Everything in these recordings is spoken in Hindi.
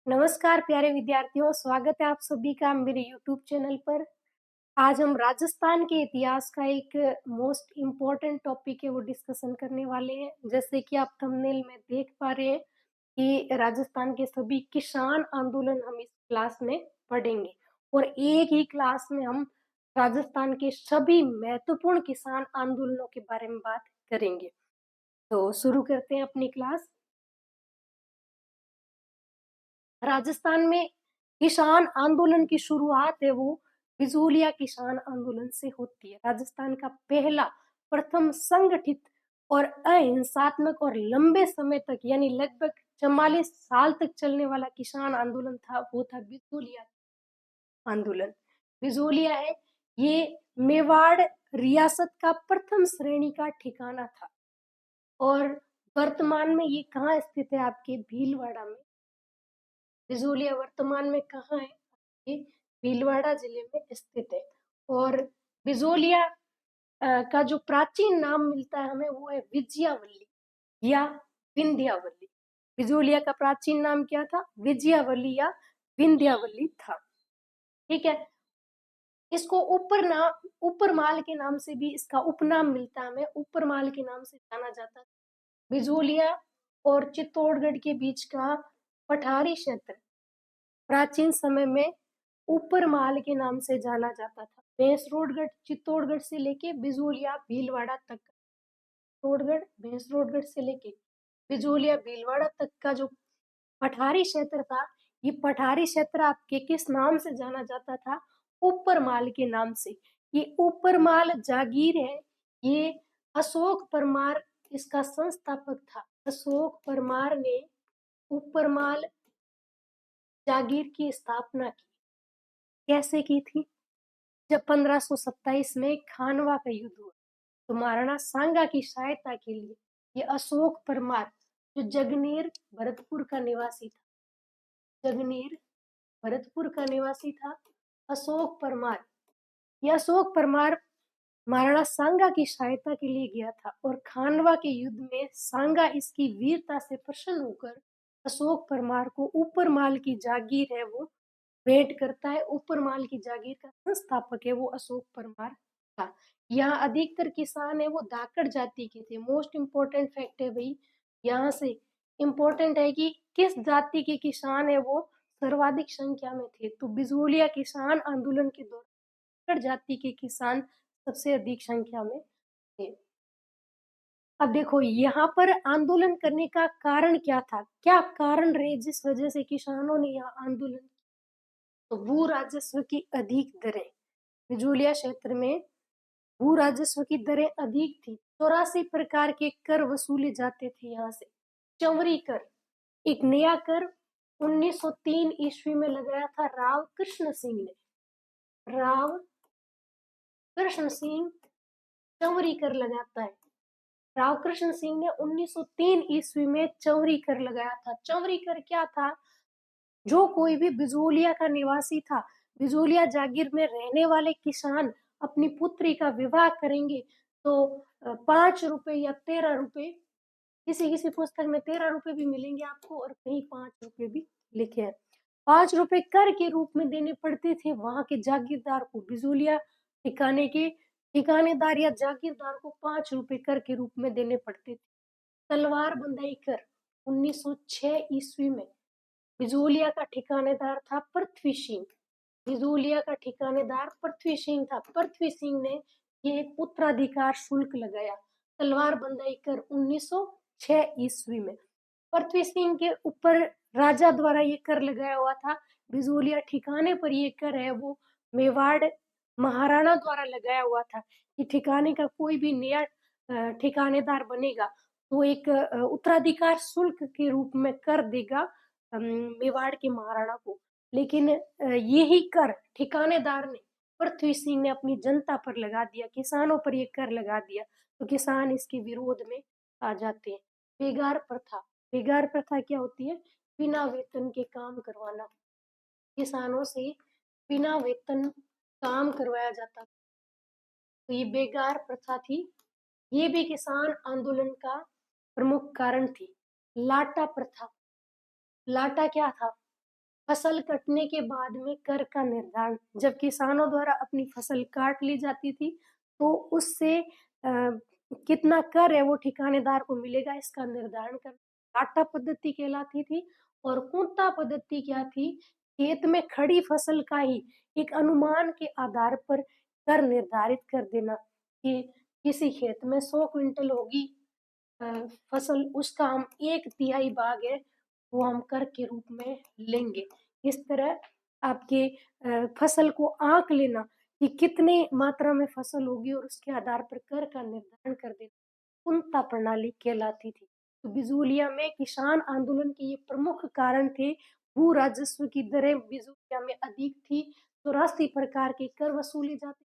नमस्कार प्यारे विद्यार्थियों, स्वागत है आप सभी का मेरे YouTube चैनल पर। आज हम राजस्थान के इतिहास का एक मोस्ट इम्पोर्टेंट टॉपिक है वो डिस्कशन करने वाले हैं। जैसे कि आप थंबनेल में देख पा रहे हैं कि राजस्थान के सभी किसान आंदोलन हम इस क्लास में पढ़ेंगे और एक ही क्लास में हम राजस्थान के सभी महत्वपूर्ण किसान आंदोलनों के बारे में बात करेंगे। तो शुरू करते हैं अपनी क्लास। राजस्थान में किसान आंदोलन की शुरुआत है वो बिजोलिया किसान आंदोलन से होती है। राजस्थान का पहला प्रथम संगठित और अहिंसात्मक और लंबे समय तक यानी लगभग 44 साल तक चलने वाला किसान आंदोलन था वो था बिजोलिया आंदोलन। बिजोलिया है ये मेवाड़ रियासत का प्रथम श्रेणी का ठिकाना था और वर्तमान में ये कहाँ स्थित है? आपके भीलवाड़ा में। बिजोलिया वर्तमान में कहाँ है? ये भीलवाड़ा जिले में स्थित है। और बिजोलिया का जो प्राचीन नाम मिलता है हमें वो है विजयावल्ली या विंध्यावल्ली। बिजोलिया का प्राचीन नाम क्या था? विजयावल्ली या विंध्यावल्ली था। ठीक है। इसको ऊपरमाल के नाम से भी इसका उपनाम मिलता है हमें, ऊपरमाल के नाम से जाना जाता है। बिजोलिया और चित्तौड़गढ़ के बीच का पठारी क्षेत्र प्राचीन समय में ऊपरमाल के नाम से जाना जाता था। भैंसरोडगढ़ चित्तौड़गढ़ से लेके बिजोलिया भीलवाड़ा तक, चित्तौड़गढ़ भैंसरोडगढ़ से लेके बिजोलिया भीलवाड़ा तक का जो पठारी क्षेत्र था, ये पठारी क्षेत्र आपके किस नाम से जाना जाता था? ऊपरमाल के नाम से। ये ऊपरमाल जागीर है, ये अशोक परमार इसका संस्थापक था। अशोक परमार ने ऊपरमाल जागीर की स्थापना की। कैसे की थी? जब 1527 में खानवा का युद्ध हुआ तो महाराणा सांगा की सहायता के लिए ये अशोक परमार जो जगनेर भरतपुर का निवासी था, जगनेर भरतपुर का निवासी था अशोक परमार। यह अशोक परमार महाराणा सांगा की सहायता के लिए गया था और खानवा के युद्ध में सांगा इसकी वीरता से प्रसन्न होकर अशोक परमार को ऊपरमाल की जागीर है वो भेंट करता है। ऊपरमाल की जागीर का संस्थापक है वो अशोक परमार था। यहाँ अधिकतर किसान है वो धाकड़ जाति के थे। मोस्ट इम्पोर्टेंट फैक्ट है भाई, यहाँ से इम्पोर्टेंट है कि किस जाति के किसान है वो सर्वाधिक संख्या में थे। तो बिजोलिया किसान आंदोलन के दौरान धाकड़ जाति के किसान सबसे अधिक संख्या में थे। अब देखो यहाँ पर आंदोलन करने का कारण क्या था? क्या कारण रहे जिस वजह से किसानों ने यहाँ आंदोलन? तो भू राजस्व की अधिक दरें, बिजोलिया क्षेत्र में भू राजस्व की दरें अधिक थी। 84 प्रकार के कर वसूले जाते थे यहाँ से। चंवरी कर एक नया कर 1903 ईस्वी में लगाया था राव कृष्ण सिंह ने। राव कृष्ण सिंह चंवरी कर लगाता है। राव कृष्ण सिंह ने 1903 ईस्वी में चंवरी कर लगाया था। चंवरी कर क्या था? जो कोई भी बिजोलिया का निवासी था, बिजोलिया जागीर में रहने वाले किसान अपनी पुत्री का विवाह करेंगे तो 5 रुपए या 13 रुपए, किसी किसी पुस्तक में 13 रुपए भी मिलेंगे आपको और कहीं 5 रुपए भी लिखे हैं। 5 रुपए कर के रूप में देने पड़ते थे वहां के जागीरदार को। बिजोलिया ठिकाने के ठिकानेदार या जागीरदार को 5 रुपए कर के रूप में देने पड़ते थे। तलवार बंधाई कर 1906 ईस्वी में बिजोलिया का ठिकानेदार था पृथ्वी सिंह। बिजोलिया का ठिकानेदार पृथ्वी सिंह था। पृथ्वी सिंह ने ये एक उत्तराधिकार शुल्क लगाया, तलवार बंधाई कर 1906 ईस्वी में। पृथ्वी सिंह के ऊपर राजा द्वारा ये कर लगाया हुआ था। बिजोलिया ठिकाने पर ये कर है वो मेवाड़ महाराणा द्वारा लगाया हुआ था कि ठिकाने का कोई भी नया ठिकानेदार बनेगा तो एक उत्तराधिकार शुल्क के रूप में कर देगा मेवाड़ के महाराणा को। लेकिन यही कर ठिकानेदार ने, पृथ्वी सिंह ने अपनी जनता पर लगा दिया, किसानों पर ये कर लगा दिया तो किसान इसके विरोध में आ जाते हैं। बेगार प्रथा, बेगार प्रथा क्या होती है? बिना वेतन के काम करवाना। किसानों से बिना वेतन काम करवाया जाता तो ये बेगार प्रथा थी। ये भी किसान आंदोलन का प्रमुख कारण थी। लाटा प्रथा, लाटा क्या था? फसल कटने के बाद में कर का निर्धारण, जब किसानों द्वारा अपनी फसल काट ली जाती थी तो उससे कितना कर है वो ठिकानेदार को मिलेगा, इसका निर्धारण करना काटा पद्धति कहलाती थी। और कुंता पद्धति क्या थी? खेत में खड़ी फसल का ही एक अनुमान के आधार पर कर निर्धारित कर देना कि किसी खेत में 100 क्विंटल होगी अ, फसल, उसका हम 1/3 भाग है वो हम कर के रूप में लेंगे। इस तरह आपके फसल को आँक लेना कि कितने मात्रा में फसल होगी और उसके आधार पर कर का निर्धारण कर देना, कुंता प्रणाली कहलाती थी। तो बिजूलिया में किसान आंदोलन के ये प्रमुख कारण थे। भू राजस्व की दरें बिजूलिया में अधिक थी, 84 प्रकार के कर वसूले जाते।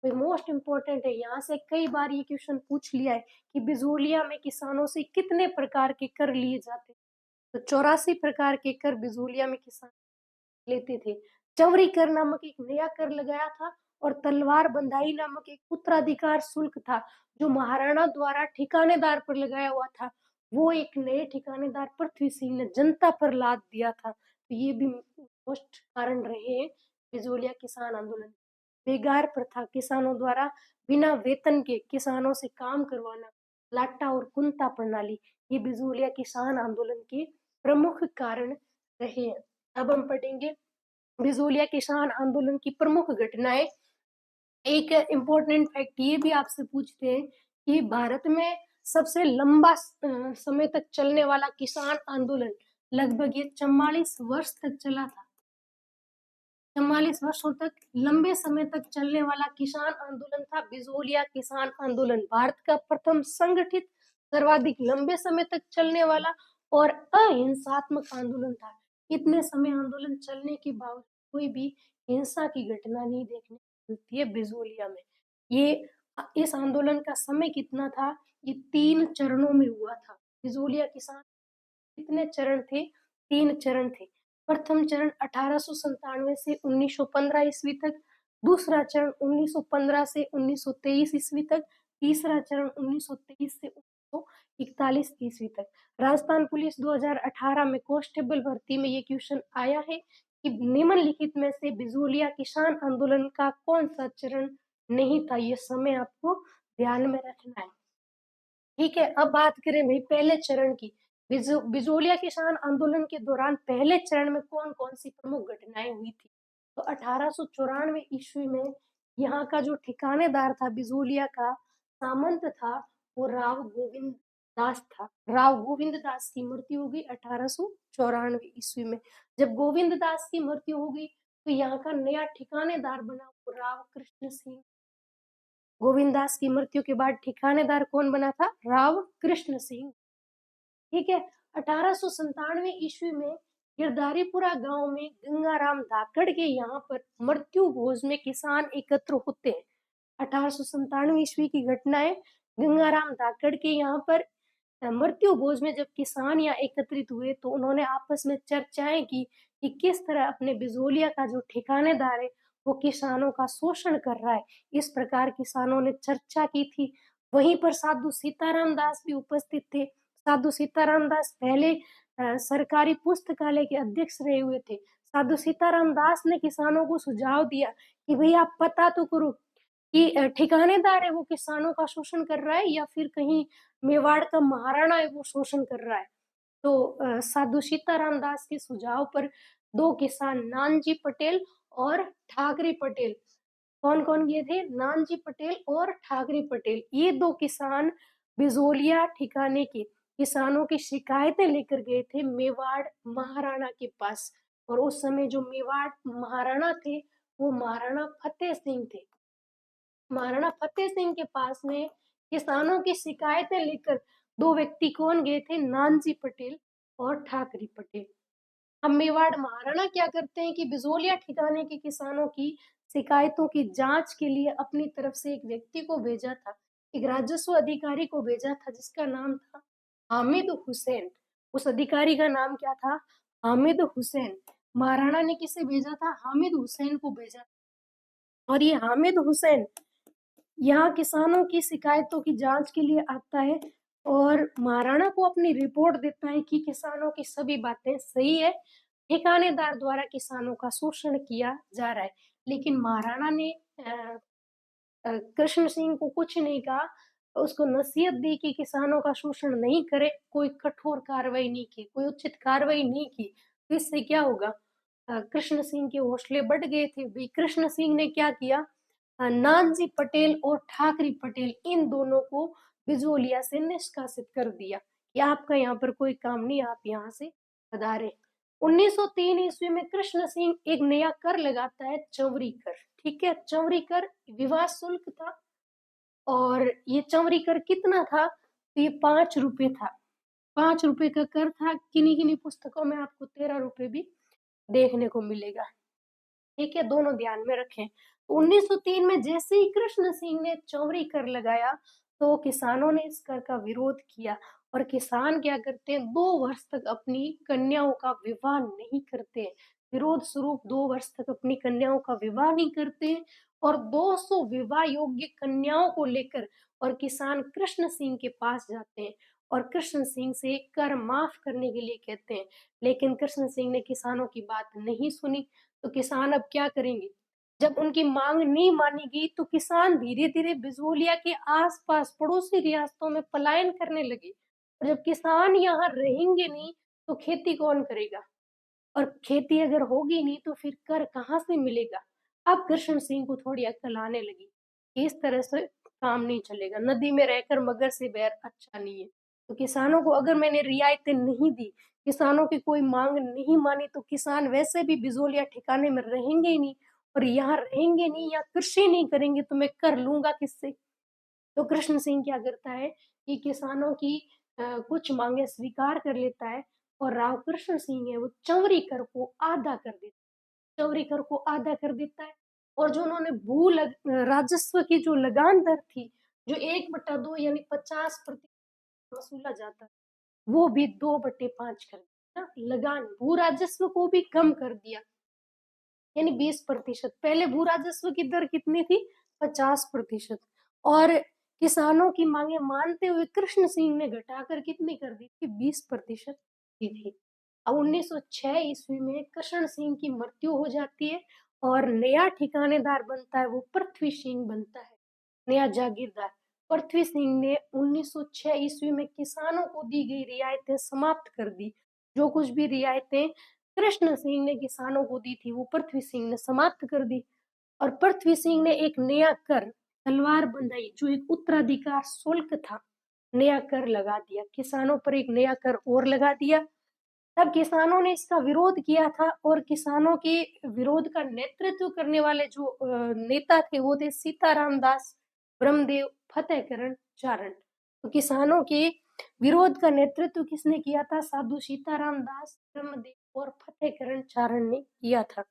मोस्ट इम्पोर्टेंट है, यहाँ से कई बार ये क्वेश्चन पूछ लिया है कि बिजूलिया में किसानों से कितने प्रकार के कर लिए जाते। तो 84 प्रकार के कर बिजूलिया में किसान लेते थे। चवरी कर नामक एक नया कर लगाया था और तलवार बंधाई नामक एक उत्तराधिकार शुल्क था जो महाराणा द्वारा ठिकानेदार पर लगाया हुआ था। वो एक नए ठिकानेदार पृथ्वी सिंह ने जनता पर लाद दिया था। तो ये भी मोस्ट कारण रहे हैं बिजोलिया किसान आंदोलन। बेगार प्रथा, किसानों द्वारा बिना वेतन के किसानों से काम करवाना, लाटा और कुंता प्रणाली, ये बिजोलिया किसान आंदोलन के प्रमुख कारण रहे हैं। अब हम पढ़ेंगे बिजोलिया किसान आंदोलन की प्रमुख घटनाएं। एक इम्पोर्टेंट फैक्ट ये भी आपसे पूछते हैं कि भारत में सबसे लंबा समय तक चलने वाला किसान आंदोलन लगभग ये 44 वर्ष तक चला था। 44 वर्षों तक लंबे समय तक चलने वाला किसान आंदोलन था बिजोलिया किसान आंदोलन। भारत का प्रथम संगठित सर्वाधिक लंबे समय तक चलने वाला और अहिंसात्मक आंदोलन था। इतने समय आंदोलन चलने के बावजूद कोई भी हिंसा की घटना नहीं देखने को मिलती है बिजोलिया में। ये इस आंदोलन का समय कितना था? ये 3 चरणों में हुआ था। बिजोलिया किसान कितने चरण थे? 3 चरण थे। प्रथम चरण 1897 से 1915 ईस्वी तक, दूसरा चरण 1915 से 1923 ईस्वी तक, तीसरा चरण 1923 से 1941 ईस्वी तक। राजस्थान पुलिस 2018 में कांस्टेबल भर्ती में ये क्वेश्चन आया है कि निम्नलिखित में से बिजोलिया किसान आंदोलन का कौन सा चरण नहीं था? ये समय आपको ध्यान में रखना है। ठीक है, अब बात करें भाई पहले चरण की। बिजोलिया किसान आंदोलन के दौरान पहले चरण में कौन कौन सी प्रमुख घटनाएं हुई थी? तो 1894 ईस्वी में यहाँ का जो ठिकानेदार था बिजोलिया का सामंत था, वो राव गोविंद दास था। राव गोविंद दास की मृत्यु हो गई 1894 ईस्वी में। जब गोविंद दास की मृत्यु हो गई तो यहाँ का नया ठिकानेदार बना वो राव कृष्ण सिंह। गोविंद दास की मृत्यु के बाद ठिकानेदार कौन बना था? राव कृष्ण सिंह। ठीक है, 1897 ईस्वी में गिरधारीपुरा गांव में गंगाराम धाकड़ के यहाँ पर मृत्यु भोज में किसान एकत्र होते हैं। 1897 ईस्वी की घटना है। गंगाराम धाकड़ के यहाँ पर मृत्यु भोज में जब किसान यहाँ एकत्रित हुए तो उन्होंने आपस में चर्चाएं की कि किस तरह अपने बिजोलिया का जो ठिकानेदार है वो किसानों का शोषण कर रहा है। इस प्रकार किसानों ने चर्चा की थी। वहीं पर साधु सीताराम दास भी उपस्थित थे। साधु सीताराम दास पहले सरकारी पुस्तकालय के अध्यक्ष रहे हुए थे। साधु सीताराम दास ने किसानों को सुझाव दिया कि भाई आप पता तो करो कि ठिकानेदार है वो किसानों का शोषण कर रहा है या फिर कहीं मेवाड़ का महाराणा है वो शोषण कर रहा है। तो साधु सीताराम दास के सुझाव पर 2 किसान नानजी पटेल और ठाकरे पटेल, कौन कौन गए थे? नानजी पटेल और ठाकरे पटेल, ये 2 किसान बिजोलिया ठिकाने के किसानों की शिकायतें लेकर गए थे मेवाड़ महाराणा के पास। और उस समय जो मेवाड़ महाराणा थे वो महाराणा फतेह सिंह थे। महाराणा फतेह सिंह के पास में किसानों की शिकायतें लेकर 2 व्यक्ति कौन गए थे? नानजी पटेल और ठाकरे पटेल। अब मेवाड़ महाराणा क्या करते हैं कि बिजोलिया ठिकाने के किसानों की शिकायतों की जांच के लिए अपनी तरफ से एक व्यक्ति को भेजा था, एक राजस्व अधिकारी को भेजा था जिसका नाम था हामिद हुसैन। उस अधिकारी का नाम क्या था? हामिद हुसैन। महाराणा ने किसे भेजा था? हामिद हुसैन को भेजा। और ये हामिद हुसैन यहाँ किसानों की शिकायतों की जांच के लिए आता है और महाराणा को अपनी रिपोर्ट देता है कि किसानों की सभी बातें सही है। ठिकानेदार द्वारा किसानों का शोषण किया जा रहा है। लेकिन महाराणा ने कृष्ण सिंह को कुछ नहीं कहा, उसको नसीहत दी कि किसानों का शोषण नहीं करे, कोई कठोर कार्रवाई नहीं की, कोई उचित कार्रवाई नहीं की, तो इससे क्या होगा? कृष्ण सिंह के हौसले बढ़ गए थे। भाई कृष्ण सिंह ने क्या किया? नानजी पटेल और ठाकरी पटेल इन दोनों को बिजोलिया से निष्कासित कर दिया कि आपका यहाँ पर कोई काम नहीं, आप यहाँ से पधारे। 1903 ईस्वी में कृष्ण सिंह एक नया कर लगाता है, चौवरी कर। ठीक है, चौवरी कर विवाह शुल्क था, और ये चौवरी कर कितना था? तो ये 5 रुपए था। 5 रुपए का कर था। किन्हीं किन्हीं पुस्तकों में आपको 13 रुपए भी देखने को मिलेगा। ठीक है, दोनों ध्यान में रखें। 1903 में जैसे ही कृष्ण सिंह ने चौवरी कर लगाया, तो किसानों ने इस कर का विरोध किया, और किसान क्या करते हैं? 2 वर्ष तक अपनी कन्याओं का विवाह नहीं करते। विरोध स्वरूप 2 वर्ष तक अपनी कन्याओं का विवाह नहीं करते, और 200 विवाह योग्य कन्याओं को लेकर और किसान कृष्ण सिंह के पास जाते हैं और कृष्ण सिंह से कर माफ करने के लिए कहते हैं। लेकिन कृष्ण सिंह ने किसानों की बात नहीं सुनी। तो किसान अब क्या करेंगे? जब उनकी मांग नहीं मानी गई, तो किसान धीरे धीरे बिजोलिया के आसपास पड़ोसी रियासतों में पलायन करने लगे। और जब किसान यहाँ रहेंगे नहीं, तो खेती कौन करेगा? और खेती अगर होगी नहीं, तो फिर कर कहाँ से मिलेगा? अब कृष्ण सिंह को थोड़ी अक्ल आने लगी कि इस तरह से काम नहीं चलेगा। नदी में रहकर मगर से बैर अच्छा नहीं है। तो किसानों को अगर मैंने रियायतें नहीं दी, किसानों की कोई मांग नहीं मानी, तो किसान वैसे भी बिजोलिया ठिकाने में रहेंगे ही नहीं, और यहाँ रहेंगे नहीं या कृषि नहीं करेंगे, तो मैं कर लूंगा किससे? तो कृष्ण सिंह क्या करता है कि किसानों की कुछ मांगे स्वीकार कर लेता है, और राव कृष्ण सिंह है वो चौवरी कर को आधा कर देता है। चौवरी कर को आधा कर देता है, और जो उन्होंने राजस्व की जो लगान दर थी, जो 1/2 यानी 50% वसूला जाता है, वो भी 2/5 कर दिया। लगान भू राजस्व को भी कम कर दिया, यानी 20%। पहले भू राजस्व की दर कितनी थी? 50%। और किसानों की मांगे मानते हुए कृष्ण सिंह ने घटाकर कितनी कर दी थी? 20% की थी। अब 1906 ईस्वी में कृष्ण सिंह की मृत्यु हो जाती है, और नया ठिकानेदार बनता है, वो पृथ्वी सिंह बनता है, नया जागीरदार। पृथ्वी सिंह ने 1906 ईस्वी में किसानों को दी गई रियायतें समाप्त कर दी। जो कुछ भी रियायतें कृष्ण सिंह ने किसानों को दी थी, वो पृथ्वी सिंह ने समाप्त कर दी। और पृथ्वी सिंह ने एक नया कर तलवार बंधाई, जो एक उत्तराधिकार शुल्क था, नया कर लगा दिया। किसानों पर एक नया कर और लगा दिया। तब किसानों ने इसका विरोध किया था, और किसानों के विरोध का नेतृत्व करने वाले जो नेता थे, वो थे सीताराम दास, ब्रह्मदेव, फतेहकरण चारण। तो किसानों के विरोध का नेतृत्व किसने किया था? साधु सीताराम दास, ब्रह्मदेव और फतेहकरण चारण ने किया था।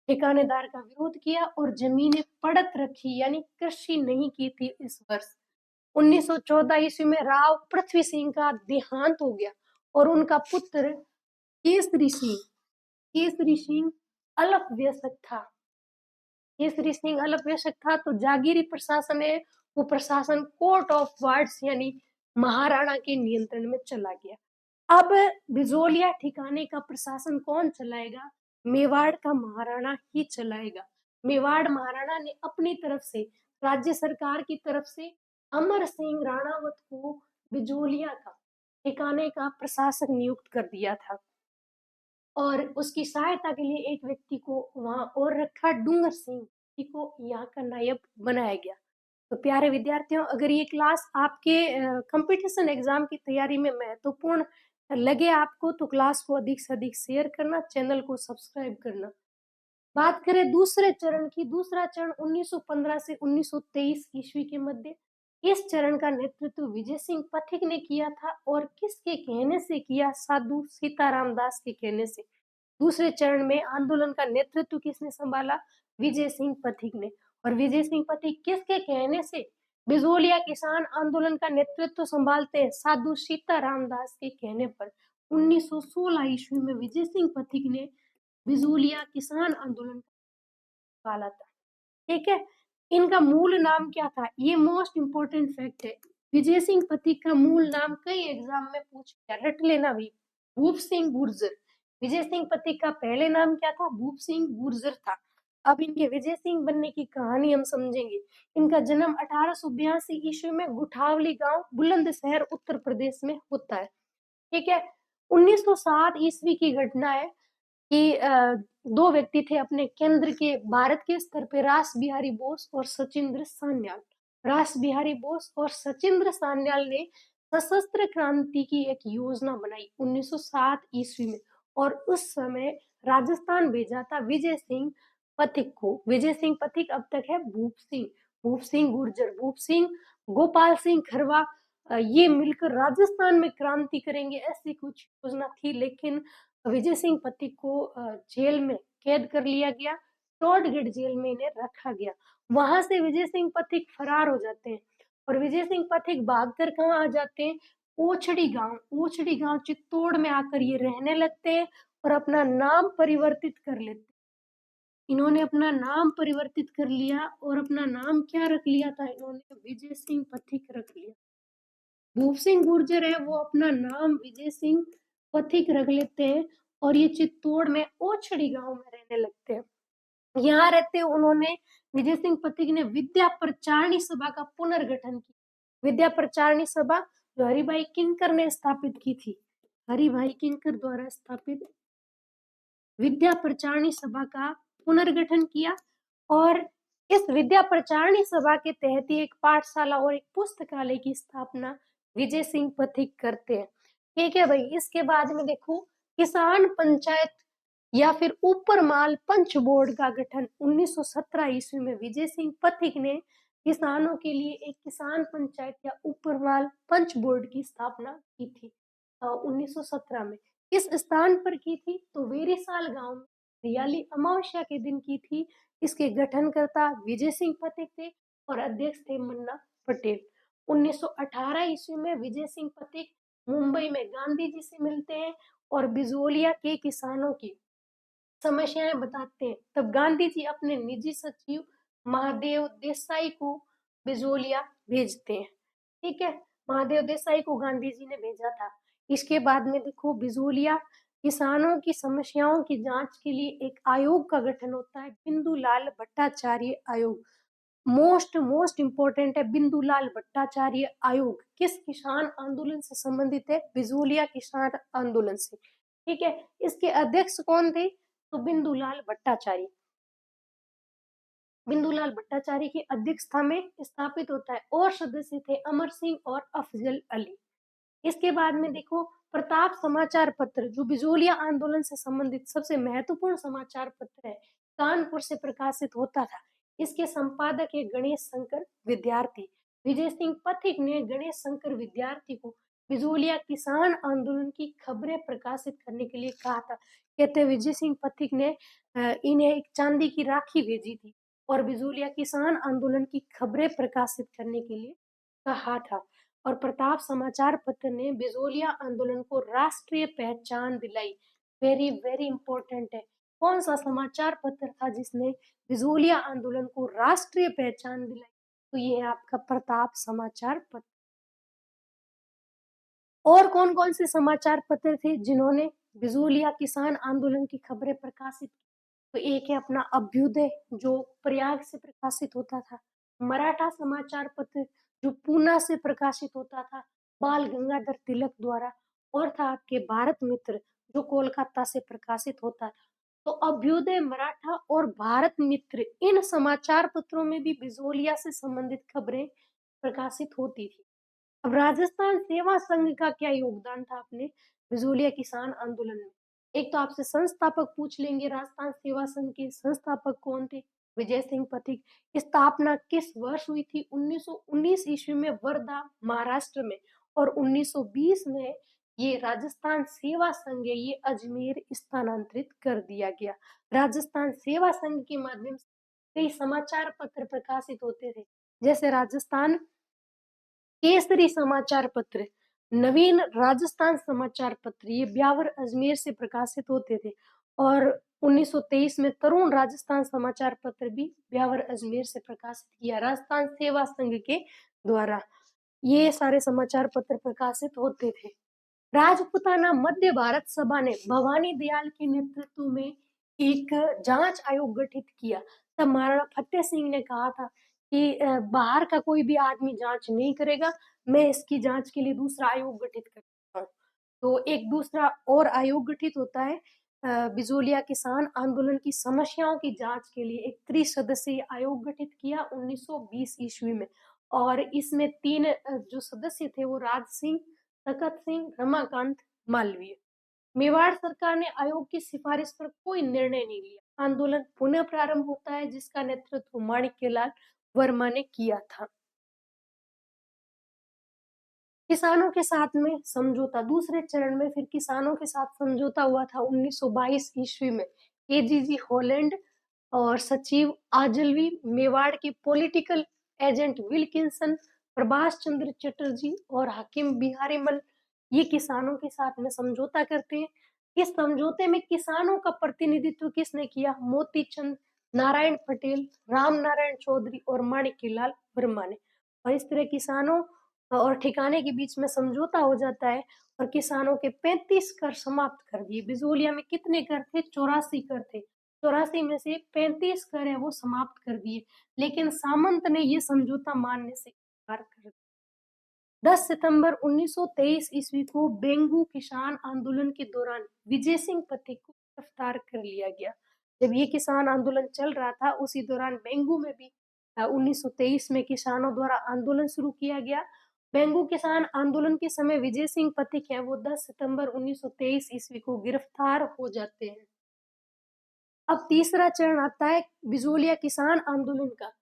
ठिकानेदार का विरोध किया और जमीनें पड़त रखी, यानी कृषि नहीं की थी इस वर्ष। 1914 ईस्वी में राव पृथ्वी सिंह का देहांत हो गया, और उनका पुत्र केसरी सिंह, केसरी सिंह अल्पवयस्क था। केसरी सिंह अल्पवयस्क था, तो जागीरी प्रशासन है, वो प्रशासन कोर्ट ऑफ वार्ड्स यानी महाराणा के नियंत्रण में चला गया। अब बिजोलिया ठिकाने का प्रशासन कौन चलाएगा? मेवाड़ का महाराणा ही चलाएगा। मेवाड़ महाराणा ने अपनी तरफ से, राज्य सरकार की तरफ से, अमर सिंह राणावत को बिजोलिया का ठिकाने का प्रशासक नियुक्त कर दिया था, और उसकी सहायता के लिए एक व्यक्ति को वहां और रखा, डूंगर सिंह जी को यहाँ का नायब बनाया गया। तो प्यारे विद्यार्थियों, अगर ये क्लास आपके कंपटीशन एग्जाम की तैयारी में महत्वपूर्ण लगे आपको, तो क्लास को अधिक से अधिक शेयर करना, चैनल को सब्सक्राइब करना। बात करें दूसरे चरण की, दूसरा चरण 1915 से 1923 ईस्वी के मध्य। इस चरण का नेतृत्व विजय सिंह पथिक ने किया था, और किसके कहने से किया? साधु सीताराम दास के कहने से। दूसरे चरण में आंदोलन का नेतृत्व किसने संभाला? विजय सिंह पथिक ने। और विजय सिंह पथिक किसके कहने से बिजोलिया किसान आंदोलन का नेतृत्व संभालते हैं? साधु सीताराम दास के कहने पर 1916 ईस्वी में विजय सिंह पथिक ने बिजोलिया किसान आंदोलन संभाला था। ठीक है, इनका मूल नाम क्या था? ये मोस्ट इंपोर्टेंट फैक्ट है। विजय सिंह पथिक का मूल नाम कई एग्जाम में पूछ गया, रट लेना भी, भूप सिंह गुर्जर। विजय सिंह पथिक का पहले नाम क्या था? भूप सिंह गुर्जर था। अब इनके विजय सिंह बनने की कहानी हम समझेंगे। इनका जन्म 1882 ईस्वी में गुठावली गांव बुलंदशहर उत्तर प्रदेश में होता है। ठीक है। 1907 ईस्वी की घटना है कि दो व्यक्ति थे अपने केंद्र के भारत के स्तर पे, रास बिहारी बोस और सचिंद्र सान्याल। रास बिहारी बोस और सचिंद्र सान्याल ने सशस्त्र क्रांति की एक योजना बनाई 1907 ईस्वी में, और उस समय राजस्थान भेजा था विजय सिंह पथिक को। विजय सिंह पथिक अब तक है भूप सिंह गुर्जर, भूप सिंह, गोपाल सिंह खरवा, ये मिलकर राजस्थान में क्रांति करेंगे, ऐसी कुछ योजना थी। लेकिन विजय सिंह पथिक को जेल में कैद कर लिया गया, टॉडगेट जेल में इन्हें रखा गया। वहां से विजय सिंह पथिक फरार हो जाते हैं, और विजय सिंह पथिक भागकर कहाँ आ जाते हैं? ओछड़ी गांव चित्तौड़ में आकर ये रहने लगते हैं और अपना नाम परिवर्तित कर लेते हैं। इन्होंने अपना नाम परिवर्तित कर लिया, और अपना नाम क्या रख लिया था इन्होंने? विजय सिंह पथिक रख लिया। भूप सिंह गुर्जर है वो अपना नाम विजय सिंह पथिक रख लेते हैं, और ये चित्तौड़ में ओछड़ी गांव में रहने लगते हैं। यहाँ रहते उन्होंने, विजय सिंह पथिक ने विद्या प्रचारणी सभा का पुनर्गठन किया। विद्या प्रचारणी सभा जो हरिभाई किंकर ने स्थापित की थी, हरिभाई किंकर द्वारा स्थापित विद्या प्रचारणी सभा का पुनर्गठन किया। और इस विद्या प्रचारणी सभा के तहत ही एक पाठशाला और एक पुस्तकालय की स्थापना विजय सिंह पथिक करते हैं। ठीक है भाई। इसके बाद में देखो, किसान पंचायत या फिर ऊपर माल पंच बोर्ड का गठन 1917 ईस्वी में विजय सिंह पथिक ने किसानों के लिए एक किसान पंचायत या ऊपर माल पंच बोर्ड की स्थापना की थी 1917 में। किस स्थान पर की थी? तो वेरीसाल गांव में हरियाली अमावस्या के दिन की थी। इसके गठनकर्ता विजय सिंह पथिक थे और अध्यक्ष थे मन्ना पटेल। 1918 ईस्वी में विजय सिंह पथिक मुंबई में गांधी जी से मिलते हैं और बिजोलिया के किसानों की समस्याएं बताते हैं। तब गांधी जी अपने निजी सचिव महादेव देसाई को बिजोलिया भेजते हैं। ठीक है। महादेव देसाई को गांधी जी ने भेजा था। इसके बाद में देखो, बिजोलिया किसानों की समस्याओं की जांच के लिए एक आयोग का गठन होता है, बिंदुलाल भट्टाचार्य आयोग। मोस्ट इंपॉर्टेंट है बिंदुलाल भट्टाचार्य आयोग। किस किसान आंदोलन से संबंधित है? बिजोलिया किसान आंदोलन से। ठीक है। इसके अध्यक्ष कौन थे? तो बिंदुलाल भट्टाचार्य। बिंदुलाल भट्टाचार्य की अध्यक्षता में स्थापित होता है, और सदस्य थे अमर सिंह और अफजल अली। इसके बाद में देखो, प्रताप समाचार पत्र जो बिजोलिया आंदोलन से संबंधित सबसे महत्वपूर्ण समाचार पत्र है, कानपुर से प्रकाशित होता था। इसके संपादक है गणेश शंकर विद्यार्थी। विजय सिंह पथिक ने गणेश शंकर विद्यार्थी को बिजोलिया किसान आंदोलन की खबरें प्रकाशित करने के लिए कहा था। कहते हैं विजय सिंह पथिक ने इन्हें एक चांदी की राखी भेजी थी और बिजोलिया किसान आंदोलन की खबरें प्रकाशित करने के लिए कहा था। और प्रताप समाचार पत्र ने बिजोलिया आंदोलन को राष्ट्रीय पहचान दिलाई। वेरी वेरी इंपॉर्टेंट है। कौन सा समाचार पत्र था जिसने बिजोलिया आंदोलन को राष्ट्रीय पहचान दिलाई? तो ये है आपका प्रताप समाचार पत्र। और कौन कौन से समाचार पत्र थे जिन्होंने बिजोलिया किसान आंदोलन की खबरें प्रकाशित की? तो एक है अपना अभ्युदय जो प्रयाग से प्रकाशित होता था, मराठा समाचार पत्र जो पूना से प्रकाशित होता था बाल गंगाधर तिलक द्वारा, और था आपके भारत मित्र जो कोलकाता से प्रकाशित होता था। तो अभ्युदय, मराठा और भारत मित्र, इन समाचार पत्रों में भी बिजोलिया से संबंधित खबरें प्रकाशित होती थी। अब राजस्थान सेवा संघ का क्या योगदान था अपने बिजोलिया किसान आंदोलन में? एक तो आपसे संस्थापक पूछ लेंगे, राजस्थान सेवा संघ के संस्थापक कौन थे? विजय सिंह पथिक। स्थापना किस वर्ष हुई थी? 1919 ईस्वी में वर्धा महाराष्ट्र में, और 1920 में ये राजस्थान सेवा संघ है ये अजमेर स्थानांतरित कर दिया गया। राजस्थान सेवा संघ के माध्यम से कई समाचार पत्र प्रकाशित होते थे, जैसे राजस्थान केसरी समाचार पत्र, नवीन राजस्थान समाचार पत्र, ये ब्यावर अजमेर से प्रकाशित होते थे। और 1923 में तरुण राजस्थान समाचार पत्र भी ब्यावर अजमेर से प्रकाशित किया राजस्थान सेवा संघ के द्वारा। ये सारे समाचार पत्र प्रकाशित होते थे। राजपूताना मध्य भारत सभा ने भवानी दयाल के नेतृत्व में एक जांच आयोग गठित किया। तब महाराणा फतेह सिंह ने कहा था कि बाहर का कोई भी आदमी जांच नहीं करेगा, मैं इसकी जांच के लिए दूसरा आयोग गठित करता हूँ। तो एक दूसरा और आयोग गठित होता है बिजोलिया किसान आंदोलन की समस्याओं की जांच के लिए एक त्रिसदस्यीय आयोग गठित किया 1920 ईस्वी में। और इसमें तीन जो सदस्य थे वो राज सिंह, तखत सिंह, रमाकांत, मालवीय। मेवाड़ सरकार ने आयोग की सिफारिश पर कोई निर्णय नहीं लिया। आंदोलन पुनः प्रारंभ होता है जिसका नेतृत्व माणिक्यलाल वर्मा ने किया था। किसानों के साथ में समझौता, दूसरे चरण में फिर किसानों के साथ समझौता हुआ था 1922 ईस्वी में। एजीजी हॉलैंड और सचिव आजलवी, मेवाड़ के पॉलिटिकल एजेंट विल्किंसन, प्रभाष चंद्र चटर्जी और हाकिम बिहारी मल ये किसानों के साथ में समझौता करते हैं। इस समझौते में किसानों का प्रतिनिधित्व किसने किया? मोती चंद, नारायण पटेल, राम नारायण चौधरी और माणिक्यलाल वर्मा ने। और इस तरह किसानों और ठिकाने के बीच में समझौता हो जाता है और किसानों के 35 कर समाप्त कर दिए। बिजोलिया में कितने कर थे? 84 कर थे। 84 में से 35 कर है वो समाप्त कर दिए, लेकिन सामंत ने ये समझौता मानने से इनकार कर दिया। 10 सितंबर 1923 ईस्वी को बेंगू किसान आंदोलन के दौरान विजय सिंह पथिक को गिरफ्तार कर लिया गया। जब ये किसान आंदोलन चल रहा था उसी दौरान बेंगू में भी 1923 में किसानों द्वारा आंदोलन शुरू किया गया। बेंगू किसान आंदोलन के समय विजय सिंह पथिक है वो 10 सितंबर 1923 ईस्वी को गिरफ्तार हो जाते हैं। अब तीसरा चरण आता है बिजोलिया किसान आंदोलन का।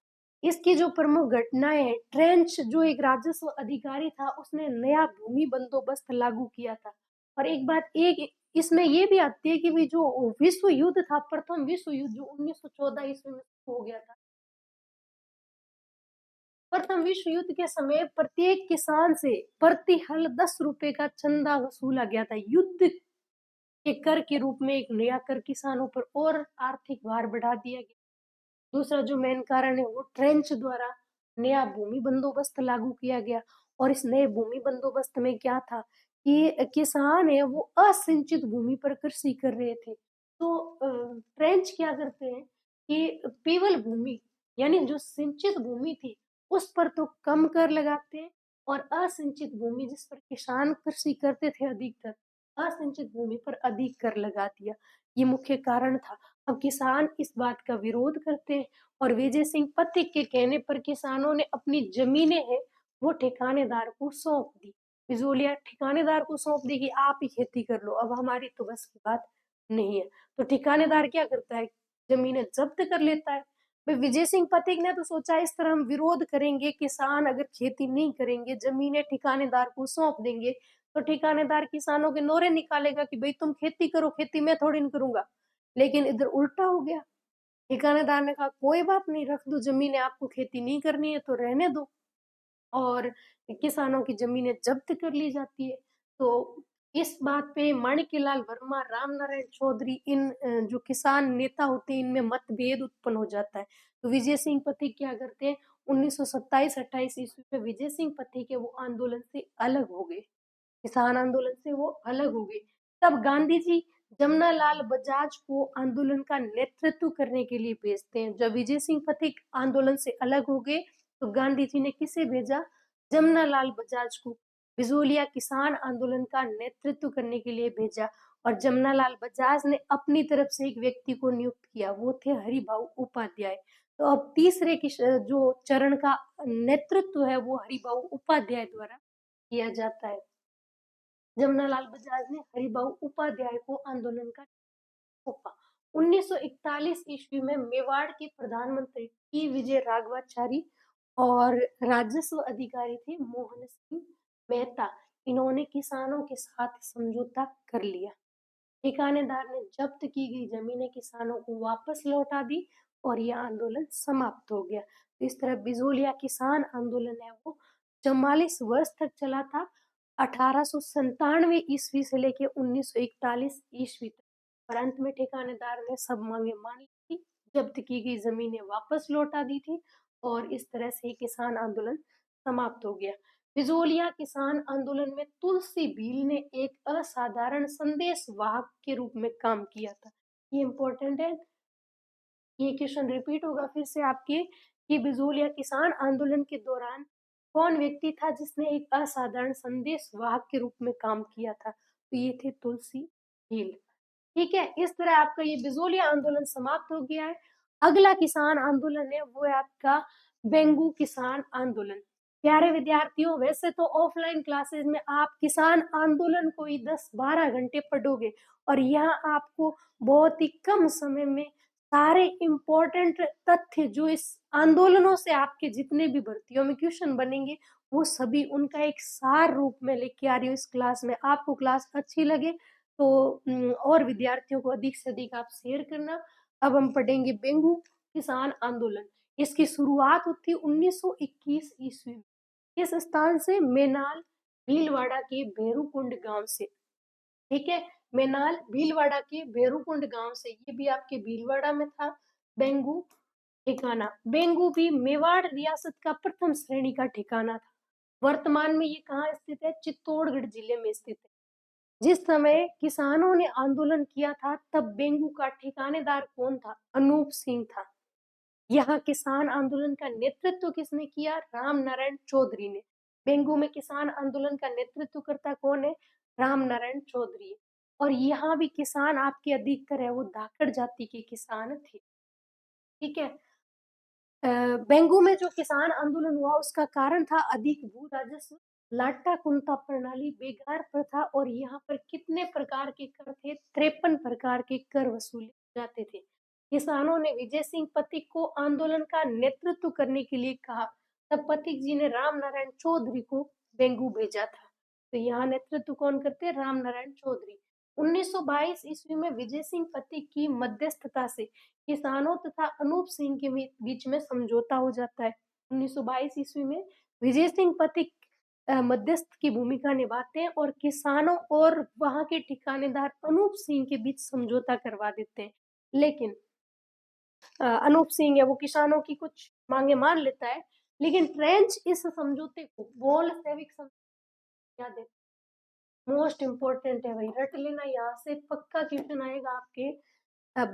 इसकी जो प्रमुख घटनाएं हैं, ट्रेंच जो एक राजस्व अधिकारी था उसने नया भूमि बंदोबस्त लागू किया था। और एक बात एक इसमें ये भी आती है कि भी जो विश्व युद्ध था, प्रथम विश्व युद्ध जो 1914 ईस्वी में हो गया था, प्रथम विश्व युद्ध के समय प्रत्येक किसान से प्रति हल 10 रुपए का चंदा वसूला गया था। युद्ध के कर के रूप में एक नया कर किसानों पर और आर्थिक भार बढ़ा दिया गया। दूसरा जो मेन कारण है वो ट्रेंच द्वारा नया भूमि बंदोबस्त लागू किया गया। और इस नए भूमि बंदोबस्त में क्या था कि किसान है वो असिंचित भूमि पर कृषि कर रहे थे। तो ट्रेंच क्या करते हैं कि पीवल भूमि यानी जो सिंचित भूमि थी उस पर तो कम कर लगाते हैं, और असिंचित भूमि जिस पर किसान कृषि करते थे अधिकतर, असिंचित भूमि पर अधिक कर लगा दिया। ये मुख्य कारण था। अब किसान इस बात का विरोध करते हैं और विजय सिंह पथिक के कहने पर किसानों ने अपनी जमीनें हैं वो ठिकानेदार को सौंप दी। बिजोलिया ठिकानेदार को सौंप दी कि आप ही खेती कर लो, अब हमारी तो बस की बात नहीं है। तो ठिकानेदार क्या करता है? जमीनें जब्त कर लेता है। भाई विजय सिंह पथिक ने तो सोचा इस तरह हम विरोध करेंगे, किसान अगर खेती नहीं करेंगे, जमीनें ठिकानेदार को सौंप देंगे, तो ठिकानेदार किसानों के नोरे निकालेगा कि भाई तुम खेती करो, खेती मैं थोड़ी नहीं करूंगा। लेकिन इधर उल्टा हो गया। ठिकानेदार ने कहा कोई बात नहीं, रख दो जमीनें, आपको खेती नहीं करनी है तो रहने दो। और किसानों की जमीनें जब्त कर ली जाती है। तो इस बात पे माणिक्यलाल वर्मा, राम नारायण चौधरी, इन जो किसान नेता होते हैं इनमें मतभेद उत्पन्न हो जाता है। तो विजय सिंह पथिक क्या करते हैं? 1927-28 ईस्वी में विजय सिंह पथिक है वो आंदोलन से अलग हो गए, किसान आंदोलन से वो अलग हो गए। तब गांधी जी जमनालाल बजाज को आंदोलन का नेतृत्व करने के लिए भेजते हैं। जब विजय सिंह पथिक आंदोलन से अलग हो गए तो गांधी जी ने किसे भेजा? जमनालाल बजाज को बिजोलिया किसान आंदोलन का नेतृत्व करने के लिए भेजा। और जमनालाल बजाज ने अपनी तरफ से एक व्यक्ति को नियुक्त किया, वो थे हरिभाऊ उपाध्याय। तो अब तीसरे की जो चरण का नेतृत्व है वो हरिभाऊ उपाध्याय द्वारा किया जाता है। जमनालाल बजाज ने हरिभाऊ उपाध्याय को आंदोलन का सौंपा। 1941 ईस्वी में मेवाड़ के प्रधानमंत्री टी विजय राघवाचारी और राजस्व अधिकारी थे मोहन सिंह मेहता। इन्होंने किसानों के साथ समझौता कर लिया। ठिकानेदार ने जब्त की गई जमीनें किसानों को वापस लौटा दी और यह आंदोलन समाप्त हो गया। तो इस तरह बिजोलिया किसान आंदोलन है वो 44 वर्ष तक चला था, 1897 ईस्वी से लेके 1941 ईस्वी तक। और अंत में ठिकानेदार ने सब मांगे मान ली थी, जब्त की गई जमीनें वापस लौटा दी थी और इस तरह से किसान आंदोलन समाप्त हो गया। बिजोलिया किसान आंदोलन में तुलसी भील ने एक असाधारण संदेश वाहक के रूप में काम किया था। ये इम्पोर्टेंट है, ये क्वेश्चन रिपीट होगा फिर से आपके कि बिजोलिया किसान आंदोलन के दौरान कौन व्यक्ति था जिसने एक असाधारण संदेश वाहक के रूप में काम किया था? तो ये थे तुलसी भील। ठीक है, इस तरह आपका ये बिजोलिया आंदोलन समाप्त हो गया है। अगला किसान आंदोलन है वो है आपका बेंगू किसान आंदोलन। प्यारे विद्यार्थियों, वैसे तो ऑफलाइन क्लासेस में आप किसान आंदोलन को ही 10-12 घंटे पढ़ोगे और यहाँ आपको बहुत ही कम समय में सारे इम्पोर्टेंट तथ्य जो इस आंदोलनों से आपके जितने भी भर्तियों में क्वेश्चन बनेंगे वो सभी उनका एक सार रूप में लेके आ रही हूँ इस क्लास में। आपको क्लास अच्छी लगे तो और विद्यार्थियों को अधिक से अधिक आप शेयर करना। अब हम पढ़ेंगे बेंगू किसान आंदोलन। इसकी शुरुआत हुई थी 1921 ईस्वी में। इस स्थान से मेनाल भीलवाड़ा के भैरूकुंड गांव से। ठीक है, मेनाल भीलवाड़ा के भैरूकुंड गांव से, ये भी आपके भीलवाड़ा में था बेंगू ठिकाना। बेंगू भी मेवाड़ रियासत का प्रथम श्रेणी का ठिकाना था। वर्तमान में ये कहाँ स्थित है? चित्तौड़गढ़ जिले में स्थित है। जिस समय किसानों ने आंदोलन किया था तब बेंगू का ठिकानेदार कौन था? अनूप सिंह था। यहाँ किसान आंदोलन का नेतृत्व किसने किया? राम नारायण चौधरी ने। बेंगू में किसान आंदोलन का नेतृत्व करता कौन है? राम नारायण चौधरी। और यहाँ भी किसान आपके अधिकतर है वो धाकड़ जाति के किसान थे। ठीक है, बेंगू में जो किसान आंदोलन हुआ उसका कारण था अधिक भू राजस्व, लाटा कुंता प्रणाली, बेगार प्रथा और यहाँ पर कितने प्रकार के कर थे? 53 प्रकार के कर वसूले जाते थे। किसानों ने विजय सिंह पथिक को आंदोलन का नेतृत्व करने के लिए कहा। तब पथिक जी ने राम नारायण चौधरी को बेंगू भेजा था। तो यहाँ नेतृत्व कौन करते? राम नारायण चौधरी। 1922 ईस्वी में विजय सिंह पथिक की मध्यस्थता से किसानों तथा अनूप सिंह के बीच में समझौता हो जाता है। 1922 ईस्वी में विजय सिंह पथिक मध्यस्थ की भूमिका निभाते हैं और किसानों और वहां के ठिकानेदार अनूप सिंह के बीच समझौता करवा देते हैं। लेकिन अनूप सिंह है वो किसानों की कुछ मांगे मान लेता है, लेकिन ट्रेंच इस समझौते को बोल्शेविक समझौता याद है, मोस्ट इंपोर्टेंट है भाई, रट लेना, यहाँ से पक्का क्वेश्चन आएगा आपके।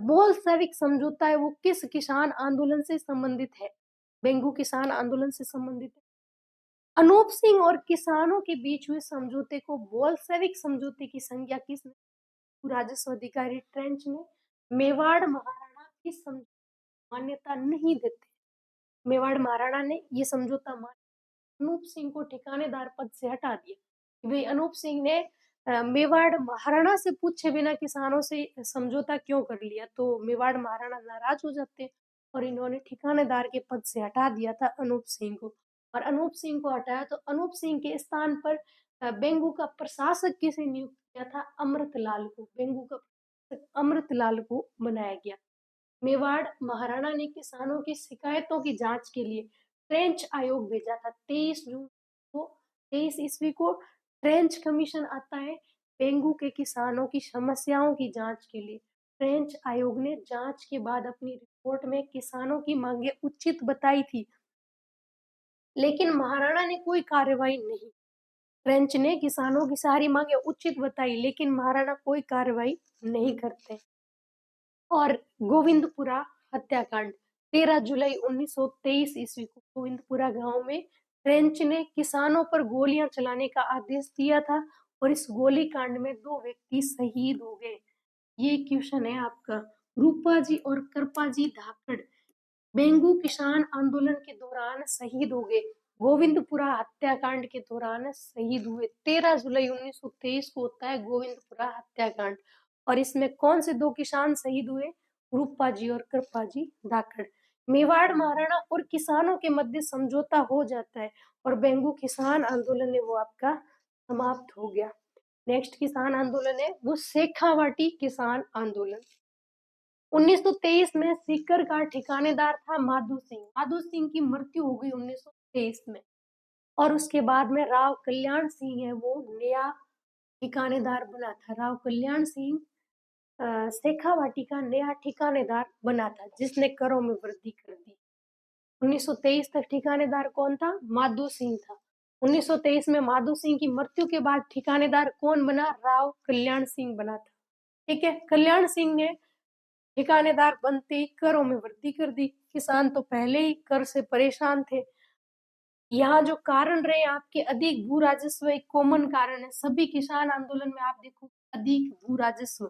बोल्शेविक समझौता है वो किस किसान आंदोलन से संबंधित है? बेंगू किसान आंदोलन से संबंधित है। अनूप सिंह और किसानों के बीच हुए समझौते को बोल्शेविक समझौते की संज्ञा किसने? राजस्व अधिकारी ट्रेंच ने। मेवाड़ महाराणा इस मान्यता नहीं देते। मेवाड़ महाराणा ने ये समझौता मान अनूप सिंह को ठिकानेदार पद से हटा दिया कि भाई अनूप सिंह ने मेवाड़ महाराणा से पूछे बिना किसानों से समझौता क्यों कर लिया। तो मेवाड़ महाराणा नाराज हो जाते और इन्होंने ठिकानेदार के पद से हटा दिया था अनूप सिंह को। और अनूप सिंह को हटाया तो अनूप सिंह के स्थान पर बेंगू का प्रशासक किसे नियुक्त किया था? अमृतलाल को। बेंगू का अमृतलाल को बनाया गया। मेवाड़ महाराणा ने किसानों की शिकायतों की जांच के लिए ट्रेंच आयोग भेजा था। 23 जून को 23 ईस्वी को ट्रेंच कमीशन आता है बेंगू के किसानों की समस्याओं की जांच के लिए। ट्रेंच आयोग ने जांच के बाद अपनी रिपोर्ट में किसानों की मांगे उचित बताई थी, लेकिन महाराणा ने कोई कार्रवाई नहीं। ट्रेंच ने किसानों की सारी मांगे उचित बताई लेकिन महाराणा कोई कार्रवाई नहीं करते। और गोविंदपुरा हत्याकांड 13 जुलाई 1923 ईस्वी को गोविंदपुरा गांव में फ्रेंच ने किसानों पर गोलियां चलाने का आदेश दिया था और इस गोली कांड में 2 व्यक्ति शहीद हो गए। ये क्वेश्चन है आपका। रूपा जी और कृपा जी धाकड़ बेंगू किसान आंदोलन के दौरान शहीद हो गए। गोविंदपुरा हत्याकांड के दौरान शहीद हुए। 13 जुलाई 1923 को होता है गोविंदपुरा हत्याकांड और इसमें कौन से 2 किसान शहीद हुए? रूपा जी और कृपा जी धाकड़। मेवाड़ महाराणा और किसानों के मध्य समझौता हो जाता है और बेंगू किसान आंदोलन है वो आपका समाप्त हो गया। नेक्स्ट किसान आंदोलन है वो शेखावाटी किसान आंदोलन। 1923 में सीकर का ठिकानेदार था माधो सिंह। माधो सिंह की मृत्यु हो गई 1923 में और उसके बाद में राव कल्याण सिंह है वो नया ठिकानेदार बना था। राव कल्याण सिंह शेखावाटी का नया ठिकानेदार बना था जिसने करों में वृद्धि कर दी। 1923 तक ठिकानेदार कौन था? माधो सिंह था 1923 में माधो सिंह की मृत्यु के बाद ठिकानेदार कौन बना? राव कल्याण सिंह बना था। ठीक है, कल्याण सिंह ने ठिकानेदार बनते ही करों में वृद्धि कर दी। किसान तो पहले ही कर से परेशान थे। यहाँ जो कारण रहे आपके अधिक भू राजस्व एक कॉमन कारण है। सभी किसान आंदोलन में आप देखो अधिक भू राजस्व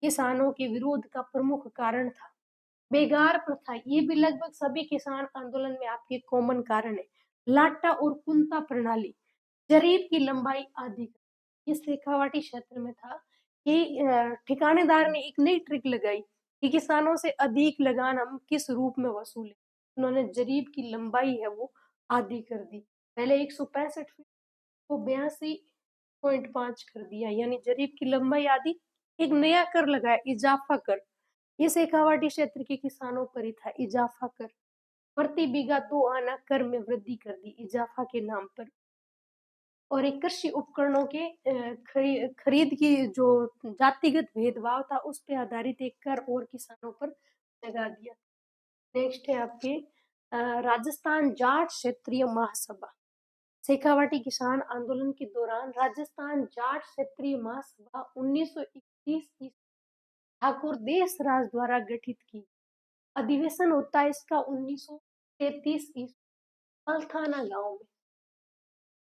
किसानों के विरोध का प्रमुख कारण था। बेगार प्रथा ये भी लगभग सभी किसान आंदोलन में आपके कॉमन कारण है। लाटा और कुंता प्रणाली, जरीब की लंबाई आदि। ये शेखावाटी क्षेत्र में था कि ठिकानेदार ने एक नई ट्रिक लगाई कि किसानों से अधिक लगान हम किस रूप में वसूलें। उन्होंने जरीब की लंबाई है वो आधी कर दी। पहले 165 फीट को 82.5 कर दिया, यानी जरीब की लंबाई आधी। एक नया कर लगाया, इजाफा कर। ये शेखावाटी क्षेत्र के किसानों पर ही था, इजाफा कर। प्रति बीघा 2 आना कर में वृद्धि कर दी इजाफा के नाम पर। और एक कृषि उपकरणों के खरीद की जो जातिगत भेदभाव था उस पे आधारित एक कर और किसानों पर लगा दिया। नेक्स्ट है आपके राजस्थान जाट क्षेत्रीय महासभा। शेखावाटी किसान आंदोलन के दौरान राजस्थान जाट क्षेत्रीय महासभा 1921 की ठाकुर देसराज द्वारा गठित की। अधिवेशन होता है इसका 1933 ईस्वी पलथाना गांव में।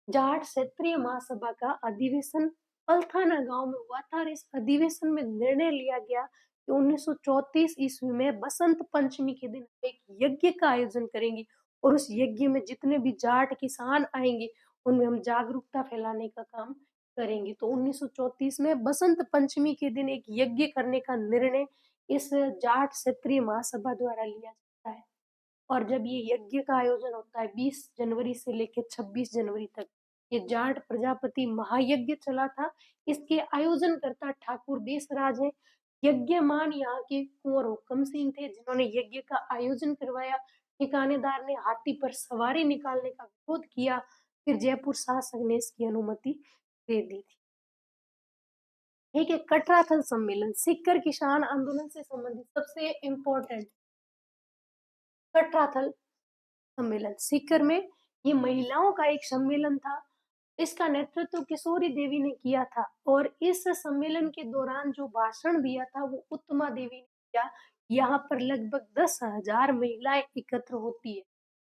जाट क्षेत्रीय महासभा का अधिवेशन पलथाना गांव में हुआ था और इस अधिवेशन में निर्णय लिया गया कि 1934 ईस्वी में बसंत पंचमी के दिन एक यज्ञ का आयोजन करेंगे और उस यज्ञ में जितने भी जाट किसान आएंगे उनमें हम जागरूकता फैलाने का काम करेंगे। तो 1934 में बसंत पंचमी के दिन एक यज्ञ करने का निर्णय इस जाट क्षेत्रीय महासभा द्वारा लिया जाता है। और जब ये यज्ञ का आयोजन होता है 20 जनवरी से लेकर 26 जनवरी तक, ये जाट प्रजापति महायज्ञ चला था। इसके आयोजन करता ठाकुर देसराज है। यज्ञमान यहाँ के कुंवर हुक्म सिंह थे जिन्होंने यज्ञ का आयोजन करवाया। ठिकानेदार ने हाथी पर सवारी निकालने का विरोध किया, फिर जयपुर शासक ने इसकी अनुमति दे दी थी। ठीक है, कटराथल सम्मेलन सीकर किसान आंदोलन से संबंधित सबसे इम्पोर्टेंट कटराथल सम्मेलन सीकर में। ये महिलाओं का एक सम्मेलन था। इसका नेतृत्व किशोरी देवी ने किया था और इस सम्मेलन के दौरान जो भाषण दिया था वो उत्तमा देवी ने किया। यहाँ पर लगभग 10,000 महिलाएं एकत्र होती है।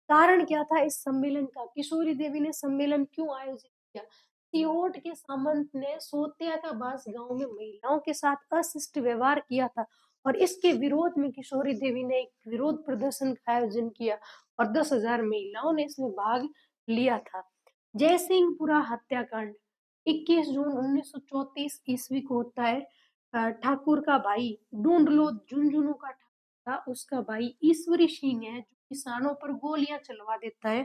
कारण क्या था इस सम्मेलन का? किशोरी देवी ने सम्मेलन क्यों आयोजित किया? सियोट के सामंत ने सोतिया का बास गांव में महिलाओं के साथ अशिष्ट व्यवहार किया था और इसके विरोध में किशोरी देवी ने एक विरोध प्रदर्शन का आयोजन किया और 10,000 महिलाओं ने इसमें भाग लिया था। जयसिंहपुरा हत्याकांड 21 जून 1934 ईस्वी को होता है। ठाकुर का भाई ढूंढ लो झुंझुनू का था, उसका भाई ईश्वरी सिंह है जो किसानों पर गोलियां चलवा देता है।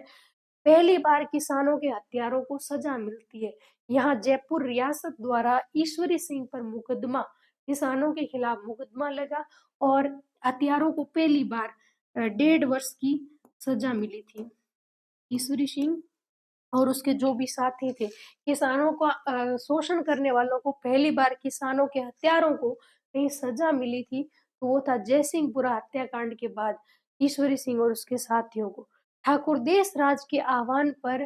पहली बार किसानों के हत्यारों को सजा मिलती है। यहाँ जयपुर रियासत द्वारा ईश्वरी सिंह पर मुकदमा, किसानों के खिलाफ मुकदमा लगा और हत्यारों को पहली बार 1.5 वर्ष की सजा मिली थी। ईश्वरी सिंह और उसके जो भी साथी थे, किसानों का शोषण करने वालों को पहली बार किसानों के हत्यारों को कहीं सजा मिली थी तो वो था जयसिंहपुरा हत्याकांड के बाद ईश्वरी सिंह और उसके साथियों को। ठाकुर देसराज के आह्वान पर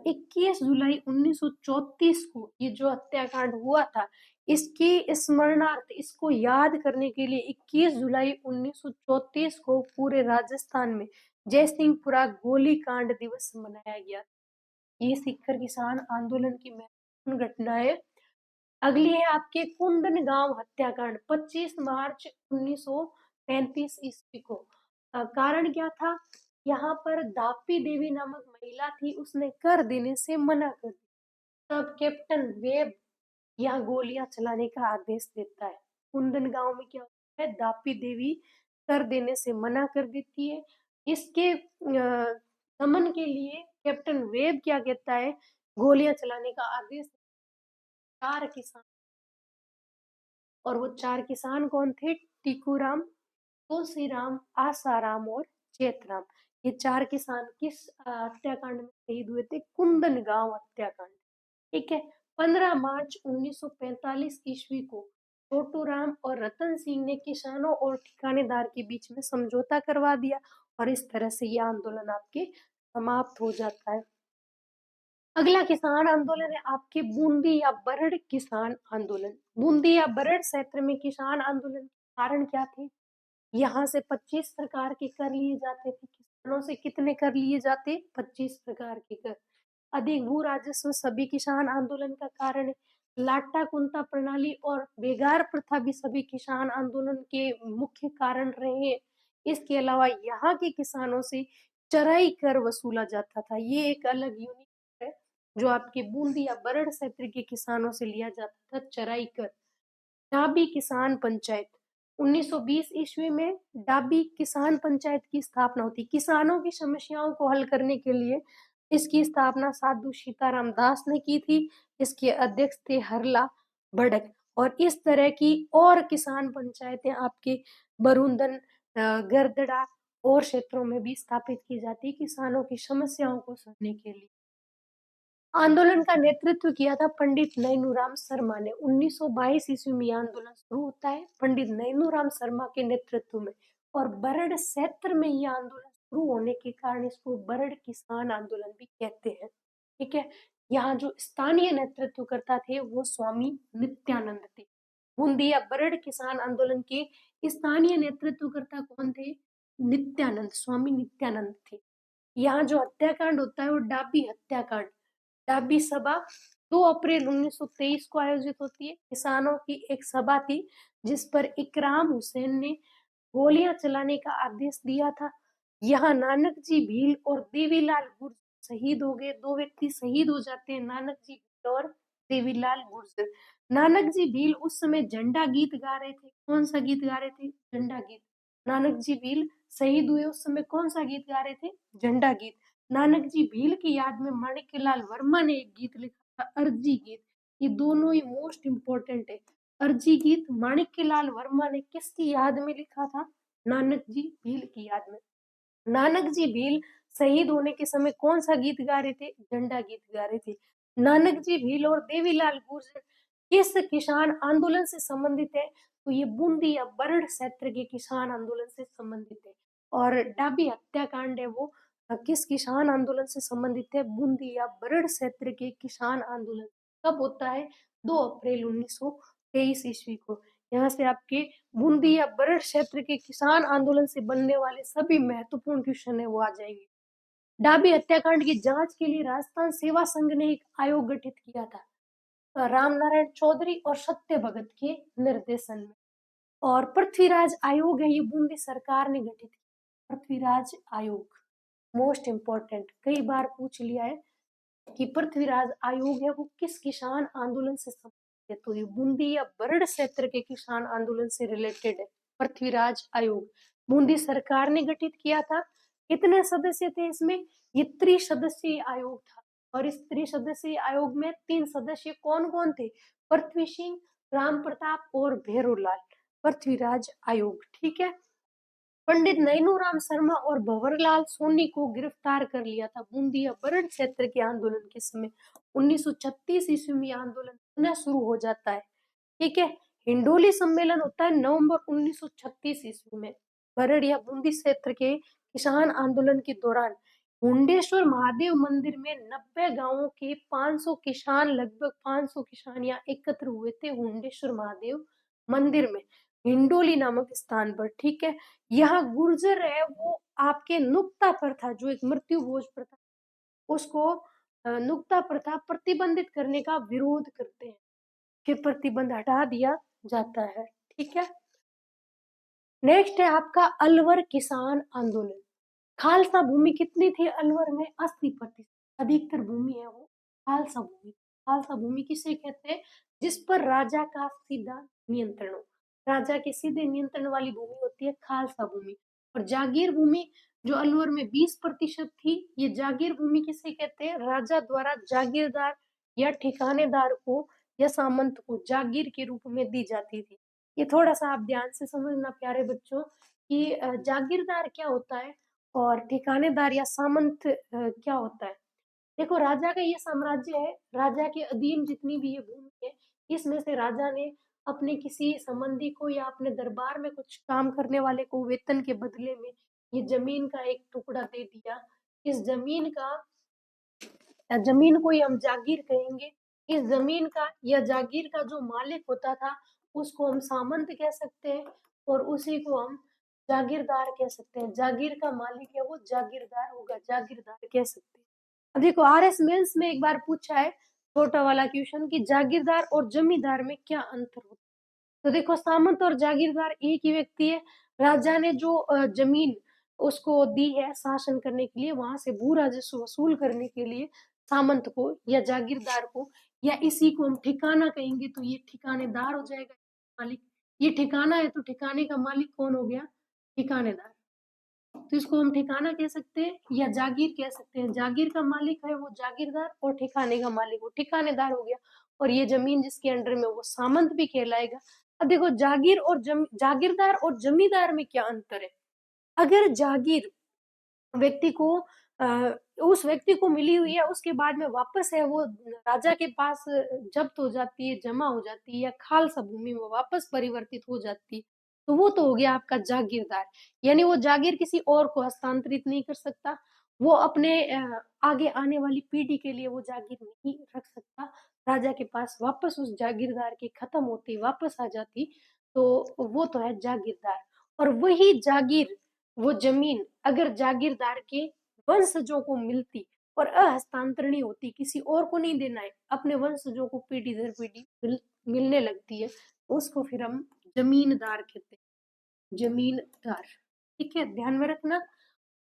21 जुलाई 1934 को ये जो हत्याकांड हुआ था इसकी स्मरणार्थ, इसको याद करने के लिए 21 जुलाई 1934 को पूरे राजस्थान में जयसिंहपुरा गोलीकांड दिवस मनाया गया। ये सीकर किसान आंदोलन की महत्वपूर्ण घटनाएं। अगली है आपके कुंदन गांव हत्याकांड 25 मार्च 1935 ईस्वी को। कारण क्या था? यहाँ पर दापी देवी नामक महिला थी, उसने कर देने से मना कर दिया। तब कैप्टन वेब यहाँ गोलियां चलाने का आदेश देता है। कुंदन गांव में क्या होता है? दापी देवी कर देने से मना कर देती है। इसके दमन के लिए कैप्टन वेब क्या कहता है? गोलियां चलाने का आदेश। 4 किसान, और वो 4 किसान कौन थे? टीकूराम, तुलसीराम, आसाराम और चेतराम। ये 4 किसान किस हत्याकांड में शहीद हुए थे? कुंदन गांव हत्याकांड। ठीक है। 15 मार्च 1945 ईस्वी को छोटू राम और रतन सिंह ने किसानों और ठिकानेदार के बीच में समझौता करवा दिया और इस तरह से ये आंदोलन आपके समाप्त हो जाता है। अगला किसान आंदोलन है आपके बूंदी या बरड़ किसान आंदोलन। बूंदी या बरड़ क्षेत्र में किसान आंदोलन के कारण क्या थे? यहाँ से 25 प्रकार के कर लिए जाते थे। किसानों से कितने कर लिए जाते? 25 प्रकार के कर। अधिक भू राजस्व सभी किसान आंदोलन का कारण है। लाटा कुंता प्रणाली और बेगार प्रथा भी सभी किसान आंदोलन के मुख्य कारण रहे हैं। इसके अलावा यहाँ के किसानों से चराई कर वसूला जाता था। ये एक अलग यूनिट है जो आपके बूंदी या बरड़ क्षेत्र के किसानों से लिया जाता था, चराई कर। डाबी किसान पंचायत 1920 ईस्वी में डाबी किसान पंचायत की स्थापना होती। किसानों की समस्याओं को हल करने के लिए इसकी स्थापना साधु सीताराम दास ने की थी। इसके अध्यक्ष थे हरला भड़क। और इस तरह की और किसान पंचायतें आपके बरूंदन, गरदड़ा और क्षेत्रों में भी स्थापित की जाती किसानों की समस्याओं को सुनने के लिए। आंदोलन का नेतृत्व किया था पंडित नैनूराम शर्मा ने। 1922 ईस्वी में यह आंदोलन शुरू होता है पंडित नैनूराम शर्मा के नेतृत्व में। और बरड़ क्षेत्र में यह आंदोलन शुरू होने के कारण इसको बरड़ किसान आंदोलन भी कहते हैं। ठीक है। यहाँ जो स्थानीय नेतृत्वकर्ता थे वो स्वामी नित्यानंद थे। बूंदी या बरड़ किसान आंदोलन के स्थानीय नेतृत्वकर्ता कौन थे? नित्यानंद, स्वामी नित्यानंद थे। यहाँ जो हत्याकांड होता है वो डाबी हत्याकांड, डाबी सभा 2 अप्रैल 1923 को आयोजित होती है। किसानों की एक सभा थी जिस पर इकराम हुसैन ने गोलियां चलाने का आदेश दिया था। यहाँ नानक जी भील और देवीलाल गुर्जर शहीद हो गए। 2 व्यक्ति शहीद हो जाते हैं, नानक जी भील और देवीलाल गुर्जर। नानक जी भील उस समय झंडा गीत गा रहे थे। कौन सा गीत गा रहे थे? झंडा गीत। नानक जी भील शहीद हुए उस समय कौन सा गीत गा रहे थे? झंडा गीत। नानक जी भील की याद में माणिक्यलाल वर्मा ने एक गीत लिखा था, अर्जी गीत। ये दोनों ही मोस्ट इम्पोर्टेंट है। अर्जी गीत माणिक्यलाल वर्मा ने किसकी याद में लिखा था? नानक जी भील की याद में। नानक जी भील शहीद होने के समय कौन सा गीत गा रहे थे? झंडा गीत गा रहे थे। नानक जी भील और देवीलाल गुर्जर किस किसान आंदोलन से संबंधित है? तो ये बूंदी या बरड़ क्षेत्र के किसान आंदोलन से संबंधित है। और डाबी हत्याकांड है वो किस किसान आंदोलन से संबंधित है? बूंदी या बरड़ क्षेत्र के किसान आंदोलन। कब होता है? 2 अप्रैल 1923 ईस्वी को। यहाँ से आपके बूंदी या बरड़ क्षेत्र के किसान आंदोलन से बनने वाले सभी महत्वपूर्ण क्वेश्चन है वो आ जाएंगे। डाबी हत्याकांड की जांच के लिए राजस्थान सेवा संघ ने एक आयोग गठित किया था, रामनारायण चौधरी और सत्य भगत के निर्देशन में। और पृथ्वीराज आयोग है ये बूंदी सरकार ने गठित किया। पृथ्वीराज आयोग मोस्ट इम्पोर्टेंट, कई बार पूछ लिया है कि पृथ्वीराज आयोग है वो किस किसान आंदोलन से संबंधित है? तो ये बूंदी या बरड़ क्षेत्र के किसान आंदोलन से रिलेटेड है पृथ्वीराज आयोग। बूंदी सरकार ने गठित किया था। कितने सदस्य थे इसमें? ये त्रिसदस्यीय आयोग था। और इस त्रिसदस्यीय आयोग में 3 सदस्य कौन कौन थे? पृथ्वी सिंह, राम प्रताप और भैरोलाल। पृथ्वीराज आयोग। ठीक है। पंडित नैनूराम शर्मा और भंवरलाल सोनी को गिरफ्तार कर लिया था बूंदी या बरड़ क्षेत्र के आंदोलन के समय। 1936 ईस्वी में आंदोलन पुनः शुरू हो जाता है। ठीक है। हिंडोली सम्मेलन होता है नवंबर 1936 ईस्वी में। बरड़ या बूंदी क्षेत्र के किसान आंदोलन के दौरान मुंडेश्वर महादेव मंदिर में 90 गांवों के 500 किसान, लगभग 500 किसान यहाँ एकत्र हुए थे मुंडेश्वर महादेव मंदिर में, हिंडोली नामक स्थान पर। ठीक है। यहाँ गुर्जर है वो आपके नुक्ता प्रथा, जो एक मृत्यु भोज प्रथा, उसको नुक्ता प्रथा प्रतिबंधित करने का विरोध करते हैं। फिर प्रतिबंध हटा दिया जाता है। ठीक है। नेक्स्ट है आपका अलवर किसान आंदोलन। खालसा भूमि कितनी थी अलवर में? 80%। अधिकतर भूमि है वो खालसा भूमि। खालसा भूमि किसे कहते हैं? जिस पर राजा का सीधा नियंत्रण हो। राजा के सीधे नियंत्रण वाली भूमि होती है खालसा भूमि। और जागीर भूमि जो अलवर में 20% थी, ये जागीर भूमि किसे कहते हैं? राजा द्वारा जागीरदार या ठिकानेदार को या सामंत को जागीर के रूप में दी जाती थी। ये थोड़ा सा आप ध्यान से समझना प्यारे बच्चों कि जागीरदार क्या होता है और ठिकानेदार या सामंत क्या होता है। देखो राजा का ये साम्राज्य है, राजा के अधीन जितनी भी ये भूमि है, इसमें से राजा ने अपने किसी संबंधी को या अपने दरबार में कुछ काम करने वाले को वेतन के बदले में ये जमीन का एक टुकड़ा दे दिया। इस जमीन का जमीन को ही हम जागीर कहेंगे। इस जमीन का या जागीर का जो मालिक होता था उसको हम सामंत कह सकते हैं और उसी को हम जागीरदार कह सकते हैं। जागीर का मालिक है वो जागीरदार होगा, जागीरदार कह सकते हैं। अब देखो RS मेंस में एक बार पूछा है छोटा वाला क्वेश्चन कि जागीरदार और जमींदार में क्या अंतर होता है। तो देखो सामंत और जागीरदार एक ही व्यक्ति है। राजा ने जो जमीन उसको दी है शासन करने के लिए, वहां से भू राजस्व वसूल करने के लिए सामंत को या जागीरदार को या इसी को हम ठिकाना कहेंगे तो ये ठिकानेदार हो जाएगा मालिक। ये ठिकाना है तो ठिकाने का मालिक कौन हो गया? ठिकानेदार। तो इसको हम ठिकाना कह सकते हैं या जागीर कह सकते हैं। जागीर का मालिक है वो जागीरदार और ठिकाने का मालिक वो ठिकानेदार हो गया। और ये जमीन जिसके अंडर में वो सामंत भी कहलाएगा। अब देखो जागीरदार और जमींदार में क्या अंतर है। अगर जागीर व्यक्ति को उस व्यक्ति को मिली हुई है उसके बाद में वापस है वो राजा के पास जब्त हो जाती है, जमा हो जाती है या खालसा भूमि में वापस परिवर्तित हो जाती है, तो वो तो हो गया आपका जागीरदार। यानी वो जागीर किसी और को हस्तांतरित नहीं कर सकता। वो अपने आगे आने वाली पीढ़ी के लिए वो जागीर नहीं रख सकता। राजा के पास वापस उस जागीरदार की खत्म होती वापस आ जाती, तो वो तो है जागीरदार। और वही जागीर वो जमीन अगर जागीरदार के वंशजों को मिलती और अहस्तांतरणीय होती, किसी और को नहीं देना है, अपने वंशजों को पीढ़ी दर पीढ़ी मिलने लगती है, तो उसको फिर हम जमींदार कहते हैं। जमींदार, ठीक है, ध्यान में रखना।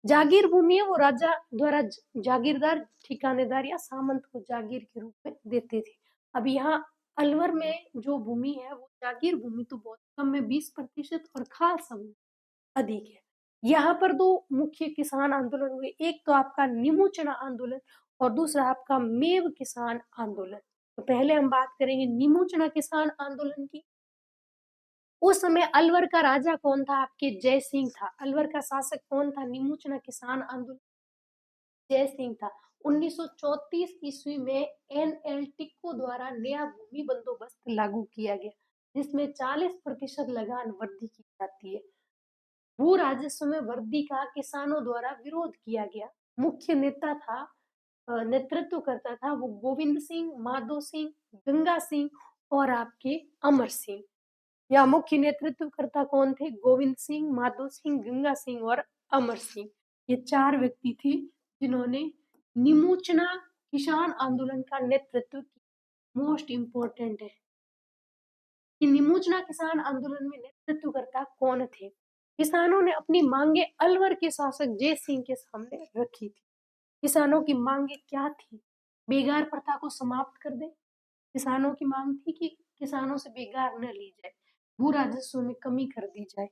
जागीर भूमि है वो राजा द्वारा जागीरदार ठिकानेदार या सामंत को जागीर के रूप में देते थे। अब यहाँ अलवर में जो भूमि है वो जागीर भूमि तो बहुत कम है, 20% और खालसा भूमि अधिक है। यहाँ पर दो मुख्य किसान आंदोलन हुए, एक तो आपका निमोचना आंदोलन और दूसरा आपका मेव किसान आंदोलन। तो पहले हम बात करेंगे निमोचना किसान आंदोलन की। उस समय अलवर का राजा कौन था? आपके जय सिंह था। अलवर का शासक कौन था निमोचना किसान आंदोलन? जय सिंह था। 1934 ईस्वी में NL टिक्को द्वारा नया भूमि बंदोबस्त लागू किया गया जिसमें 40% लगान वृद्धि की जाती है। भू राजस्व में वृद्धि का किसानों द्वारा विरोध किया गया। मुख्य नेता था नेतृत्व करता था वो गोविंद सिंह, माधो सिंह, गंगा सिंह और आपके अमर सिंह। या मुख्य नेतृत्वकर्ता कौन थे? गोविंद सिंह, माधो सिंह, गंगा सिंह और अमर सिंह। ये 4 व्यक्ति थे जिन्होंने निमोचना किसान आंदोलन का नेतृत्व किया। मोस्ट इंपोर्टेंट है कि निमोचना किसान आंदोलन में नेतृत्वकर्ता कौन थे। किसानों ने अपनी मांगे अलवर के शासक जय सिंह के सामने रखी थी। किसानों की मांगे क्या थी? बेगार प्रथा को समाप्त कर दे। किसानों की मांग थी कि किसानों से बेगार न ली जाए, भू राजस्व में कमी कर दी जाए,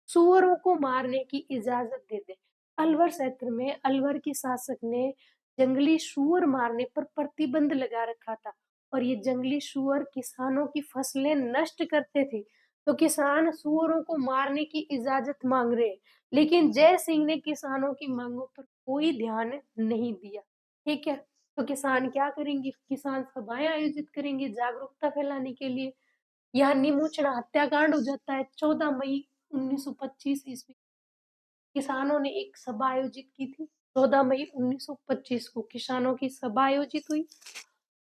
सुअरों को मारने की इजाजत दे दे। अलवर क्षेत्र में अलवर के शासक ने जंगली सुअर मारने पर प्रतिबंध लगा रखा था और ये जंगली सुअर किसानों की फसलें नष्ट करते थे। तो किसान सुअरों को मारने की इजाजत मांग रहे हैं, लेकिन जय सिंह ने किसानों की मांगों पर कोई ध्यान नहीं दिया। ठीक है, तो किसान क्या करेंगे? किसान सभाएं आयोजित करेंगे जागरूकता फैलाने के लिए। यहाँ निमोचना हत्याकांड हो जाता है 14 मई 1925 ईस्वी। किसानों ने एक सभा आयोजित की थी 14 मई 1925 को किसानों की सभा आयोजित हुई।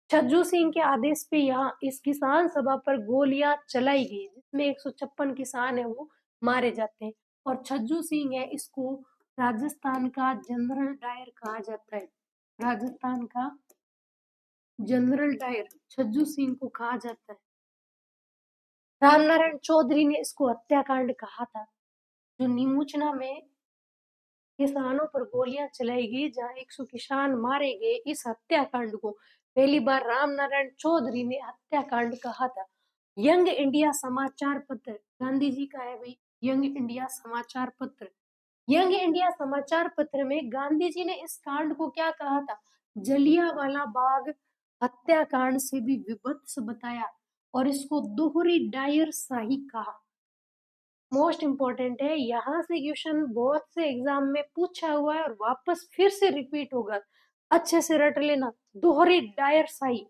छज्जू सिंह के आदेश पे यहाँ इस किसान सभा पर गोलियां चलाई गई जिसमें 156 किसान है वो मारे जाते हैं। और छज्जू सिंह है इसको राजस्थान का जनरल डायर कहा जाता है। राजस्थान का जनरल डायर छज्जू सिंह को कहा जाता है। रामनारायण चौधरी ने इसको हत्याकांड कहा था। जो निमोचना में किसानों पर गोलियां चलाई गई जहां 100 किसान मारे गए, इस हत्याकांड को पहली बार रामनारायण चौधरी ने हत्याकांड कहा था। यंग इंडिया समाचार पत्र गांधी जी का है भाई। यंग इंडिया समाचार पत्र, यंग इंडिया समाचार पत्र में गांधी जी ने इस कांड को क्या कहा था? जलियांवाला बाग हत्याकांड से भी विभत्स बताया और इसको दोहरी डायर शाही कहा। मोस्ट इंपॉर्टेंट है, यहाँ से क्वेश्चन बहुत से एग्जाम में पूछा हुआ है और वापस फिर से रिपीट होगा, अच्छे से रट लेना। दोहरी डायर शाही,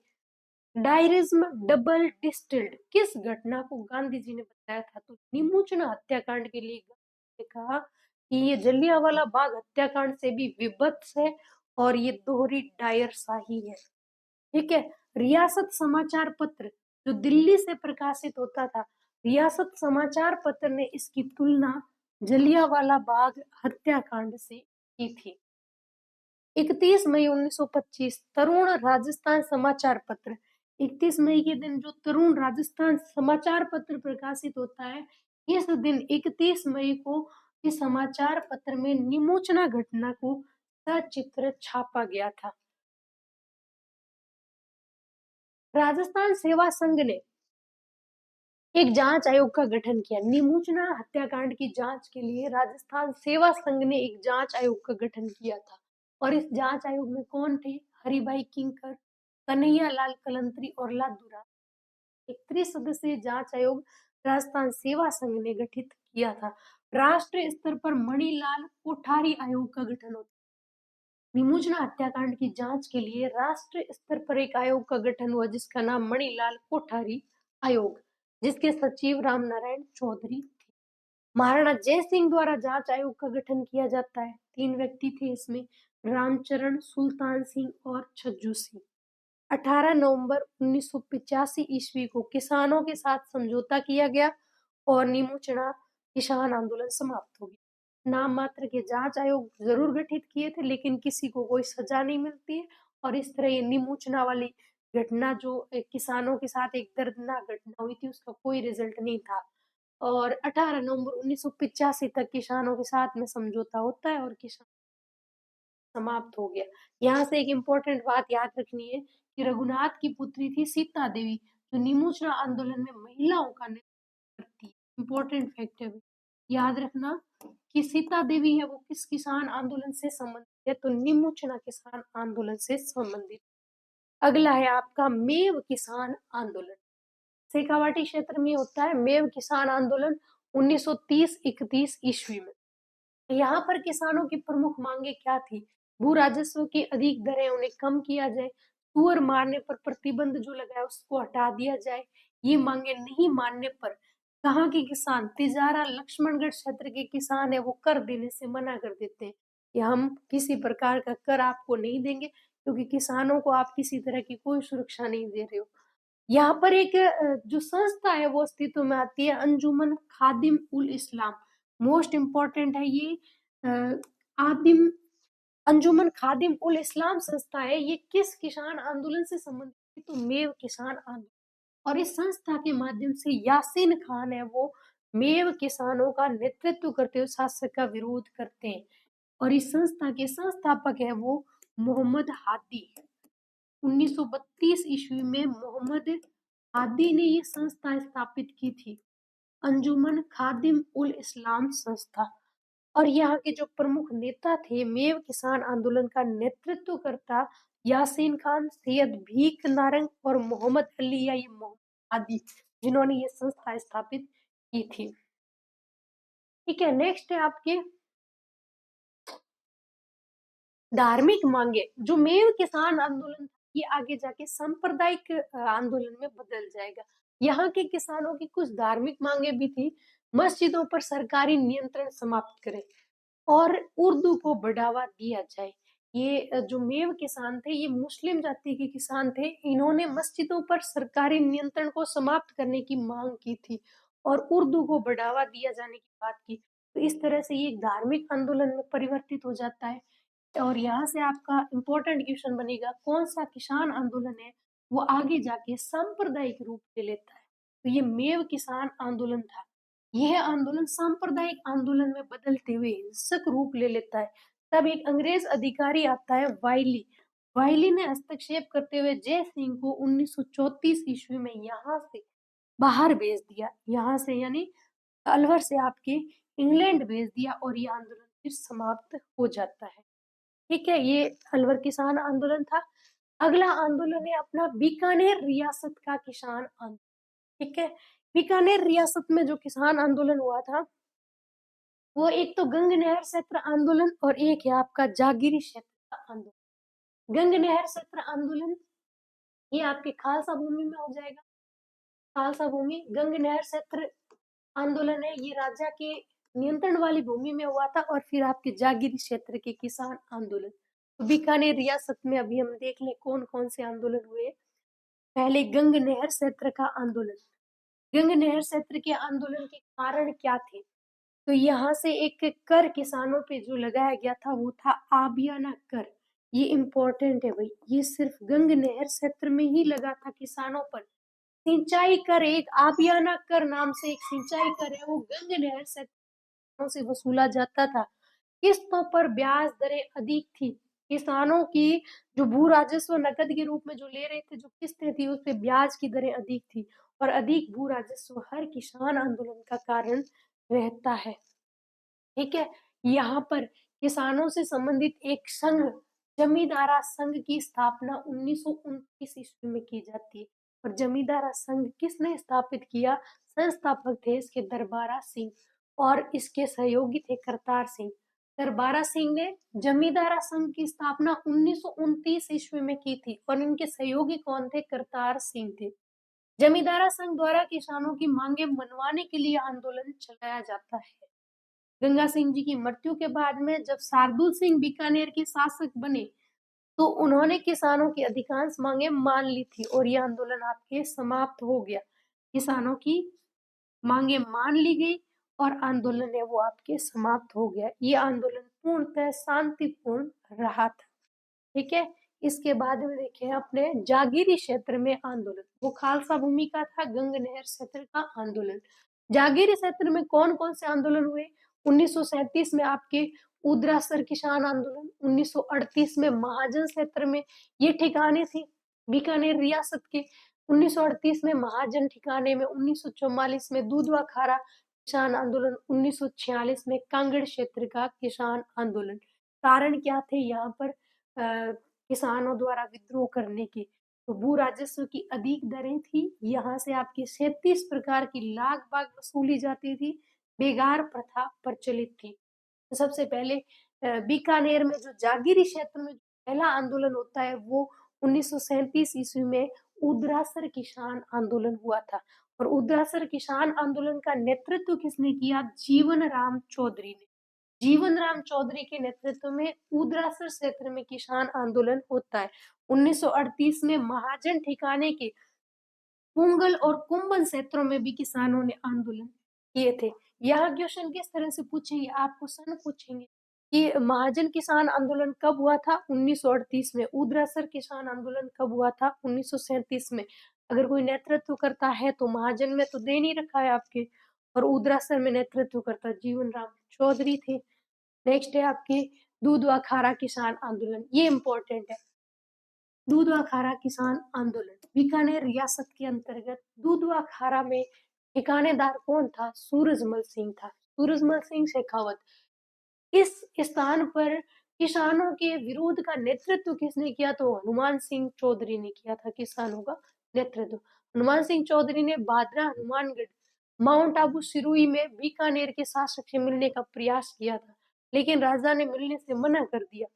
डायरिज्म डबल डिस्टिल्ड किस घटना को गांधी जी ने बताया था? तो निमोचना हत्याकांड के लिए गांधी ने कहा कि ये जलियांवाला बाग हत्याकांड से भी विभत्स है और ये दोहरी डायरशाही है। ठीक है। रियासत समाचार पत्र जो दिल्ली से प्रकाशित होता था, रियासत समाचार पत्र ने इसकी तुलना जलियांवाला बाग हत्याकांड से की थी। 31 मई 1925 तरुण राजस्थान समाचार पत्र, 31 मई के दिन जो तरुण राजस्थान समाचार पत्र प्रकाशित होता है, इस दिन 31 मई को इस समाचार पत्र में निमोचना घटना को सचित्र छापा गया था। राजस्थान सेवा संघ ने एक जांच आयोग का गठन किया। निमोचना हत्याकांड की जांच के लिए राजस्थान सेवा संघ ने एक जांच आयोग का गठन किया था। और इस जांच आयोग में कौन थे? हरिभाई किंकर, कन्हैया लाल कलंत्री और लादूरा। एक त्रिसदस्यीय जांच आयोग राजस्थान सेवा संघ ने गठित किया था। राष्ट्रीय स्तर पर मणिलाल कोठारी आयोग का गठन होता है। निमोचना हत्याकांड की जांच के लिए राष्ट्रीय स्तर पर एक आयोग का गठन हुआ जिसका नाम मणिलाल कोठारी आयोग, जिसके सचिव रामनारायण चौधरी थे। महाराणा जय सिंह द्वारा जांच आयोग का गठन किया जाता है। 3 व्यक्ति थे इसमें, रामचरण, सुल्तान सिंह और छज्जू सिंह। 18 नवंबर 1985 ईस्वी को किसानों के साथ समझौता किया गया और निमोचना किसान आंदोलन समाप्त हो गया। नाम मात्र के जांच आयोग जरूर गठित किए थे लेकिन किसी को कोई सजा नहीं मिलती है और इस तरह ये निमोचना वाली घटना जो किसानों के साथ एक दर्दनाक घटना हुई थी उसका कोई रिजल्ट नहीं था। और 18 नवंबर 1985 तक किसानों के साथ में समझौता होता है और किसान समाप्त हो गया। यहाँ से एक इम्पोर्टेंट बात याद रखनी है कि रघुनाथ की पुत्री थी सीता देवी जो निमोचना आंदोलन में महिलाओं का नेतृत्व करती है। इम्पोर्टेंट फैक्ट है, याद रखना कि सीता देवी है वो किस किसान आंदोलन से संबंधित है? तो निमोचना किसान आंदोलन से संबंधित। अगला है आपका मेव किसान आंदोलन। शेखावाटी क्षेत्र में होता है मेव किसान आंदोलन 1930-31 ईस्वी में। यहाँ पर किसानों की प्रमुख मांगे क्या थी? भू राजस्व की अधिक दरें उन्हें कम किया जाए, सुअर मारने पर प्रतिबंध जो लगा है उसको हटा दिया जाए। ये मांगे नहीं मानने पर कहाँ के किसान, तिजारा लक्ष्मणगढ़ क्षेत्र के किसान है वो कर देने से मना कर देते हैं कि हम किसी प्रकार का कर आपको नहीं देंगे क्योंकि किसानों को आप किसी तरह की कोई सुरक्षा नहीं दे रहे हो। यहाँ पर एक जो संस्था है वो अस्तित्व में आती है, अंजुमन खादिम उल इस्लाम। मोस्ट इम्पोर्टेंट है ये आदिम अंजुमन खादिम उल इस्लाम संस्था है। ये किस किसान आंदोलन से संबंधित है? तो मेव किसान आंदोलन। और इस संस्था के माध्यम से यासीन खान है वो मेव किसानों का नेतृत्व करते हुए शासक का विरोध करते हैं। और इस संस्था के संस्थापक है वो मोहम्मद हादी। 1932 ईस्वी में मोहम्मद हादी ने ये संस्था स्थापित की थी, अंजुमन खादिम उल इस्लाम संस्था। और यहाँ के जो प्रमुख नेता थे मेव किसान आंदोलन का नेतृत्व करता यासीन खान, सैयद भीख नारंग और मोहम्मद अली या ये मोहम्मद हादी जिन्होंने ये संस्था स्थापित की थी। ठीक है, नेक्स्ट है आपके धार्मिक मांगे। जो मेव किसान आंदोलन था ये आगे जाके सांप्रदायिक आंदोलन में बदल जाएगा। यहाँ के किसानों की कुछ धार्मिक मांगे भी थी। मस्जिदों पर सरकारी नियंत्रण समाप्त करें और उर्दू को बढ़ावा दिया जाए। ये जो मेव किसान थे ये मुस्लिम जाति के किसान थे। इन्होंने मस्जिदों पर सरकारी नियंत्रण को समाप्त करने की मांग की थी और उर्दू को बढ़ावा दिया जाने की बात की। तो इस तरह से ये एक धार्मिक आंदोलन में परिवर्तित हो जाता है। और यहाँ से आपका इम्पोर्टेंट क्वेश्चन बनेगा कौन सा किसान आंदोलन है वो आगे जाके सांप्रदायिक रूप ले लेता है? तो ये मेव किसान आंदोलन था। यह आंदोलन सांप्रदायिक आंदोलन में बदलते हुए हिंसक रूप ले लेता है। तब एक अंग्रेज अधिकारी आता है वाइली। वाइली ने हस्तक्षेप करते हुए जय सिंह को 1934 ईस्वी में यहाँ से बाहर भेज दिया। यहाँ से यानी अलवर से आपके इंग्लैंड भेज दिया और ये आंदोलन फिर समाप्त हो जाता है। ठीक है, ये अलवर किसान आंदोलन था। अगला आंदोलन है अपना बीकानेर रियासत का किसान आंदोलन। ठीक है, बीकानेर रियासत में जो किसान आंदोलन हुआ था वो एक तो गंग नहर क्षेत्र आंदोलन और एक है आपका जागीरी क्षेत्र का आंदोलन। गंग नहर क्षेत्र आंदोलन ये आपके खालसा भूमि में हो जाएगा। खालसा भूमि गंग नहर क्षेत्र आंदोलन है ये राजा के नियंत्रण वाली भूमि में हुआ था। और फिर आपके जागीरी क्षेत्र के किसान आंदोलन तो बीकानेर रियासत में अभी हम देख लें कौन-कौन से आंदोलन हुए। पहले गंग नहर क्षेत्र का आंदोलन। गंग नहर क्षेत्र के आंदोलन के कारण क्या थे? तो यहाँ से एक कर किसानों पे जो लगाया गया था वो था आबियाना कर। ये इम्पोर्टेंट है भाई, ये सिर्फ गंग नहर क्षेत्र में ही लगा था किसानों पर। सिंचाई कर, एक आबियाना कर नाम से एक सिंचाई कर है, वो गंग नहर क्षेत्रों से वसूला जाता था। किस्तों पर ब्याज दरें अधिक थी। किसानों की जो भू राजस्व नकद के रूप में जो ले रहे थे, जो किस्तें थी, उस पे ब्याज की दरें अधिक थी और अधिक भू राजस्व हर किसान आंदोलन का कारण रहता है। ठीक है, यहाँ पर किसानों से संबंधित एक संघ, जमींदारा संघ की स्थापना 1929 ईस्वी में की जाती है। और जमींदारा संघ किसने स्थापित किया? संस्थापक थे इसके दरबारा सिंह और इसके सहयोगी थे करतार सिंह। दरबारा सिंह ने जमींदारा संघ की स्थापना 1929 ईस्वी में की थी और इनके सहयोगी कौन थे? करतार सिंह थे। जमींदारा संघ द्वारा किसानों की मांगे मनवाने के लिए आंदोलन चलाया जाता है। गंगा सिंह जी की मृत्यु के बाद में जब शार्दुल सिंह बीकानेर के शासक बने, तो उन्होंने किसानों की अधिकांश मांगे मान ली थी और यह आंदोलन आपके समाप्त हो गया। किसानों की मांगे मान ली गई और आंदोलन है वो आपके समाप्त हो गया। ये आंदोलन पूर्णतः शांतिपूर्ण रहा था। ठीक है, इसके बाद में देखें अपने जागीरी क्षेत्र में आंदोलन। वो खालसा भूमि का था, गंग नहर क्षेत्र का आंदोलन। जागीरी क्षेत्र में कौन कौन से आंदोलन हुए? 1937 में आपके उद्रासर किसान आंदोलन, 1938 में महाजन क्षेत्र में, ये ठिकाने थे बीकानेर रियासत के। 1938 में महाजन ठिकाने में, 1944 में दूधवा खारा किसान आंदोलन, 1946 में कांगड़ क्षेत्र का किसान आंदोलन। कारण क्या थे यहाँ पर किसानों द्वारा विद्रोह करने के? तो भू राजस्व की अधिक दरें थी, यहाँ से आपकी 37 प्रकार की लाग बाग वसूली जाती थी, बेगार प्रथा प्रचलित थी। तो सबसे पहले बीकानेर में जो जागीरी क्षेत्र में पहला आंदोलन होता है वो 1937 ईस्वी में उद्रासर किसान आंदोलन हुआ था। और उद्रासर किसान आंदोलन का नेतृत्व किसने किया? जीवन राम चौधरी ने। जीवन राम चौधरी के नेतृत्व में उद्रासर क्षेत्र में किसान आंदोलन होता है। 1938 में महाजन ठिकाने के पुंगल और कुंभन क्षेत्रों में भी किसानों ने आंदोलन किए थे। यहाँ क्वेश्चन किस तरह से पूछेंगे? आप क्वेश्चन पूछेंगे कि महाजन किसान आंदोलन कब हुआ था? 1938 में। उद्रासर किसान आंदोलन कब हुआ था? 1937 में। अगर कोई नेतृत्व करता है तो महाजन में तो दे नहीं रखा है आपके, और उद्रासर में नेतृत्व करता जीवन राम चौधरी थे। नेक्स्ट है आपके दूधवा खारा किसान आंदोलन, ये इंपॉर्टेंट है। दूधवा खारा किसान आंदोलन बीकानेर रियासत के अंतर्गत दूधवा खारा में ठिकानेदार कौन था? सूरजमल सिंह था, सूरजमल सिंह शेखावत। इस स्थान पर किसानों के विरोध का नेतृत्व किसने किया? तो हनुमान सिंह चौधरी ने किया था किसानों का नेतृत्व। हनुमान सिंह चौधरी ने भादरा, हनुमानगढ़, माउंट आबू, सिरोही में बीकानेर के शासक से मिलने का प्रयास किया था, लेकिन राजा ने मिलने से मना कर दिया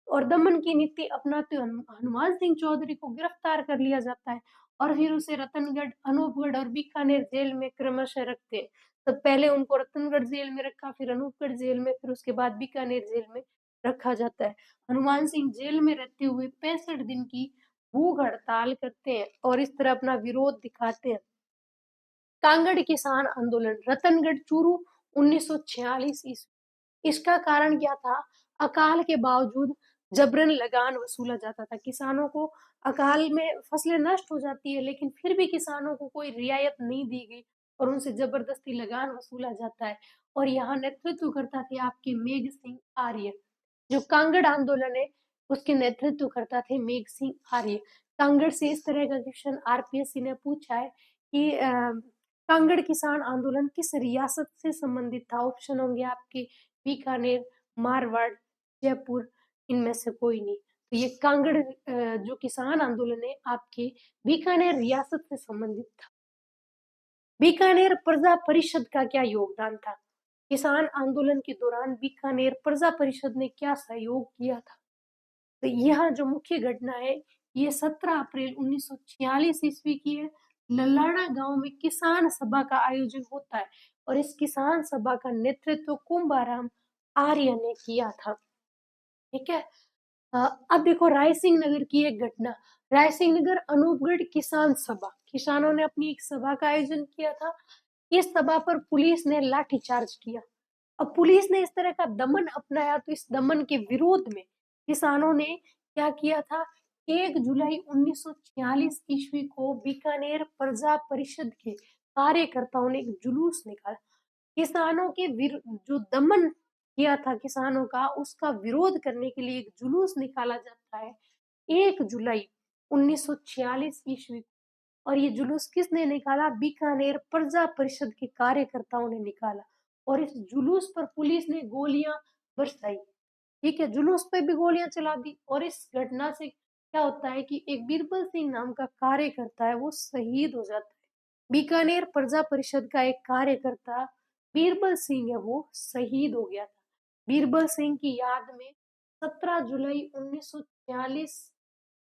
और दमन की नीति अपनाते हनुमान सिंह चौधरी को गिरफ्तार कर लिया जाता है और फिर उसे रतनगढ़, अनूपगढ़ और बीकानेर जेल में क्रमशः रखते हैं। तो पहले उनको रतनगढ़ जेल में रखा, फिर अनूपगढ़ जेल में, फिर उसके बाद बीकानेर जेल में रखा जाता है। हनुमान सिंह जेल में रहते हुए 65 दिन की भूख हड़ताल करते हैं और इस तरह अपना विरोध दिखाते हैं। कांगड़ किसान आंदोलन, रतनगढ़ चूरू, 1946 ईस्वी। इसका कारण क्या था? अकाल के बावजूद जबरन लगान वसूला जाता था। किसानों को अकाल में फसलें नष्ट हो जाती है, लेकिन फिर भी किसानों को कोई रियायत नहीं दी गई और उनसे जबरदस्ती लगान वसूला जाता है। और यहाँ नेतृत्व करता थे आपके मेघ सिंह आर्य। जो कांगड़ आंदोलन है उसके नेतृत्व करता थे मेघ सिंह आर्य। कांगड़ से इस तरह का क्वेश्चन आरपीएससी ने पूछा है कि कांगड़ किसान आंदोलन किस रियासत से संबंधित था? ऑप्शन होंगे आपके बीकानेर, मारवाड़, जयपुर, इनमें से कोई नहीं। तो ये कांगड़ जो किसान आंदोलन है आपके बीकानेर रियासत से संबंधित था। बीकानेर प्रजा परिषद का क्या योगदान था? किसान आंदोलन के दौरान बीकानेर प्रजा परिषद ने क्या सहयोग किया था? तो यह जो मुख्य घटना है ये 17 अप्रैल 1946 ईस्वी की है। ललाड़ा गांव में किसान सभा का आयोजन होता है और इस किसान सभा का नेतृत्व कुंभाराम आर्य ने किया था। ठीक है, अब देखो रायसिंह नगर की एक घटना। रायसिंह नगर अनूपगढ़ किसान सभा, किसानों ने अपनी एक सभा का आयोजन किया था। इस सभा पर पुलिस ने लाठीचार्ज किया। अब पुलिस ने इस तरह का दमन अपनाया, तो इस दमन के विरोध में किसानों ने क्या किया था? 1 जुलाई 1946 ईस्वी को बीकानेर प्रजा परिषद के कार्यकर्ताओं ने एक जुलूस निकाला। किसानों के जो दमन किया था किसानों का, उसका विरोध करने के लिए एक जुलूस निकाला जाता है 1 जुलाई 1946 ईस्वी को। और ये जुलूस किसने निकाला? बीकानेर प्रजा परिषद के कार्यकर्ताओं ने निकाला। और इस जुलूस पर पुलिस ने गोलियां बरसाई। ठीक है, जुलूस पे भी गोलियां चला दी। और इस घटना से क्या होता है कि एक बीरबल सिंह नाम का कार्यकर्ता है, वो शहीद हो जाता है। बीकानेर प्रजा परिषद का एक कार्यकर्ता बीरबल सिंह है, वो शहीद हो गया था। बीरबल सिंह की याद में 17 जुलाई 1946